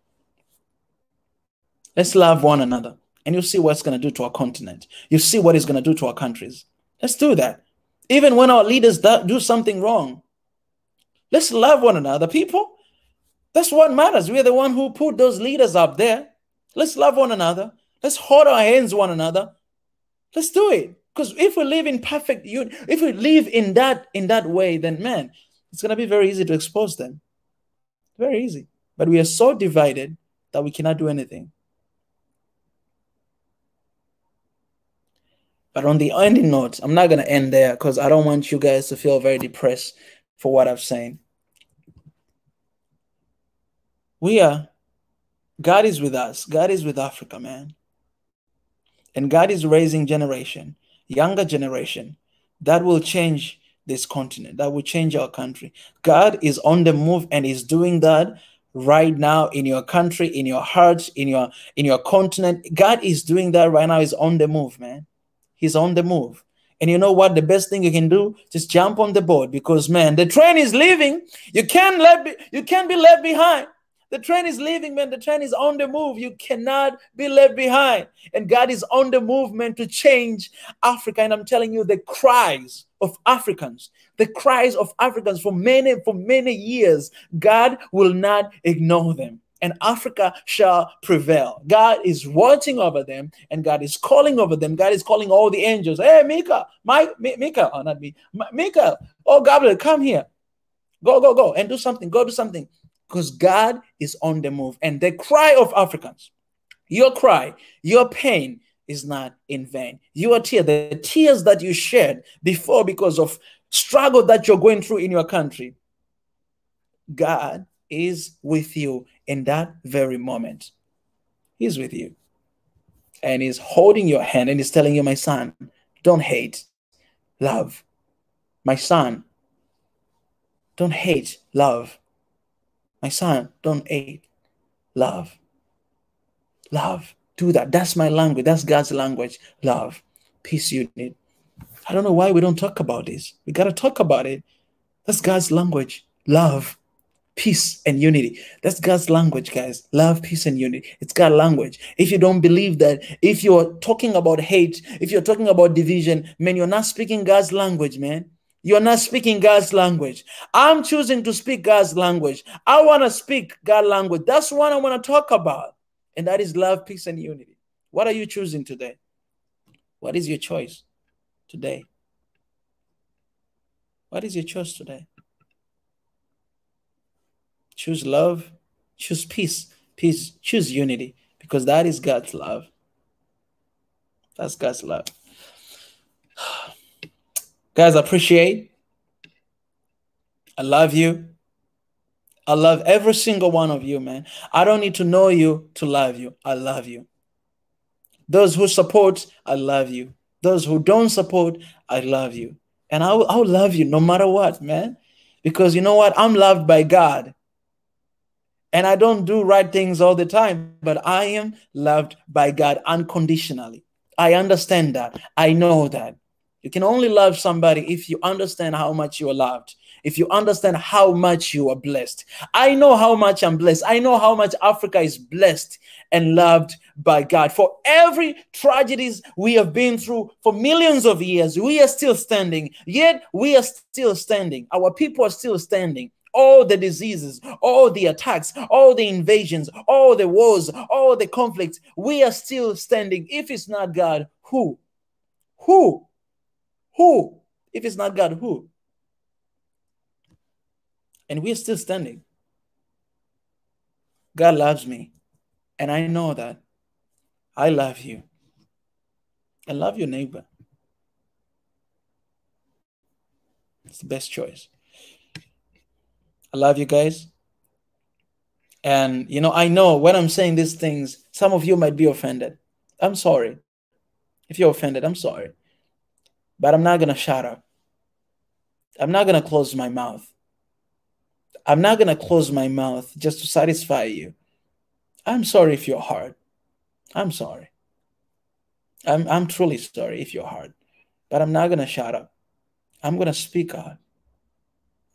Let's love one another, and you'll see what it's going to do to our continent. You'll see what it's going to do to our countries. Let's do that. Even when our leaders do something wrong, let's love one another, people. That's what matters. We're the one who put those leaders up there. Let's love one another. Let's hold our hands one another. Let's do it. Because if we live in perfect union, if we live in that way, then man, it's going to be very easy to expose them. Very easy. But we are so divided that we cannot do anything. But on the ending note, I'm not going to end there because I don't want you guys to feel very depressed for what I've said. God is with us. God is with Africa, man. And God is raising younger generation, that will change this continent, that will change our country. God is on the move and is doing that right now in your country, in your heart, in your continent. God is doing that right now. He's on the move, man. He's on the move. And you know what? The best thing you can do, just jump on the boat, because man, the train is leaving. You can't be left behind. The train is leaving, man. The train is on the move. You cannot be left behind. And God is on the movement to change Africa. And I'm telling you, the cries of Africans for many years, God will not ignore them. And Africa shall prevail. God is watching over them, and God is calling over them. God is calling all the angels. Hey, Mika, Mika, not me, Mika. Oh, Gabriel, come here. Go, and do something. Go do something. Because God is on the move. And the cry of Africans, your cry, your pain is not in vain. Your tears, the tears that you shed before because of struggle that you're going through in your country, God is with you in that very moment. He's with you. And he's holding your hand and he's telling you, my son, don't hate, love. My son, don't hate, love. My son, don't hate, love. Love. Do that. That's my language. That's God's language. Love. Peace, unity. I don't know why we don't talk about this. We got to talk about it. That's God's language. Love, peace, and unity. That's God's language, guys. Love, peace, and unity. It's God's language. If you don't believe that, if you're talking about hate, if you're talking about division, man, you're not speaking God's language, man. You're not speaking God's language. I'm choosing to speak God's language. I want to speak God's language. That's what I want to talk about. And that is love, peace, and unity. What are you choosing today? What is your choice today? What is your choice today? Choose love, choose peace, choose unity, because that is God's love. That's God's love. Guys, I appreciate. I love you. I love every single one of you, man. I don't need to know you to love you. I love you. Those who support, I love you. Those who don't support, I love you. And I'll love you no matter what, man. Because you know what? I'm loved by God. And I don't do right things all the time, but I am loved by God unconditionally. I understand that. I know that. You can only love somebody if you understand how much you are loved. If you understand how much you are blessed. I know how much I'm blessed. I know how much Africa is blessed and loved by God. For every tragedies we have been through for millions of years, we are still standing. Yet we are still standing. Our people are still standing. All the diseases, all the attacks, all the invasions, all the wars, all the conflicts, we are still standing. If it's not God, who? Who? Who? If it's not God, who? And we're still standing. God loves me. And I know that. I love you. And love your neighbor. It's the best choice. I love you guys. And, you know, I know when I'm saying these things, some of you might be offended. I'm sorry. If you're offended, I'm sorry. But I'm not going to shut up. I'm not going to close my mouth. I'm not going to close my mouth just to satisfy you. I'm sorry if you're hard. I'm sorry. I'm truly sorry if you're hard. But I'm not going to shut up. I'm going to speak out.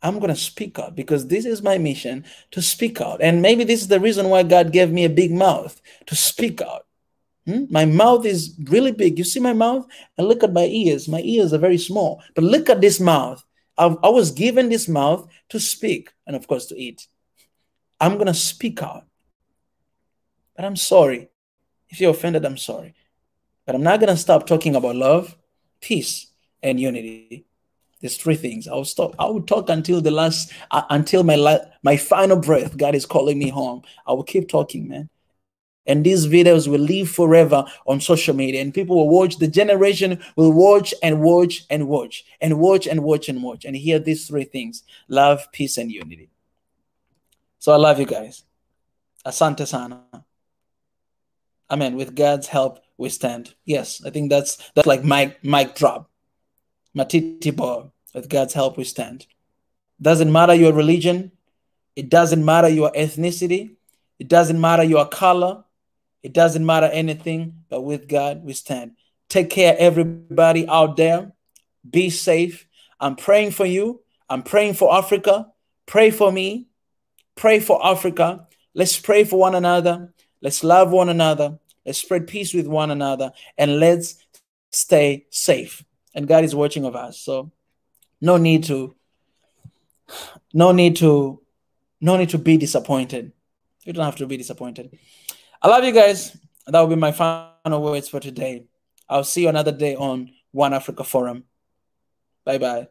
I'm going to speak out because this is my mission, to speak out. And maybe this is the reason why God gave me a big mouth, to speak out. My mouth is really big. You see my mouth? And look at my ears. My ears are very small. But look at this mouth. I was given this mouth to speak and, of course, to eat. I'm going to speak out. But I'm sorry. If you're offended, I'm sorry. But I'm not going to stop talking about love, peace, and unity. There's three things. I'll stop. I will talk until the last, until my final breath. God is calling me home. I will keep talking, man. And these videos will live forever on social media. And people will watch. The generation will watch and watch and watch and watch and watch and watch and hear these three things: love, peace, and unity. So I love you guys. Asante sana. Amen. With God's help, we stand. Yes, I think that's like mic drop. Matitibo, with God's help we stand. Doesn't matter your religion. It doesn't matter your ethnicity. It doesn't matter your color. It doesn't matter anything, but with God we stand. Take care, everybody out there. Be safe. I'm praying for you. I'm praying for Africa. Pray for me. Pray for Africa. Let's pray for one another. Let's love one another. Let's spread peace with one another. And let's stay safe. And God is watching of us. So no need to be disappointed. You don't have to be disappointed. I love you guys. That will be my final words for today. I'll see you another day on One Africa Forum. Bye-bye.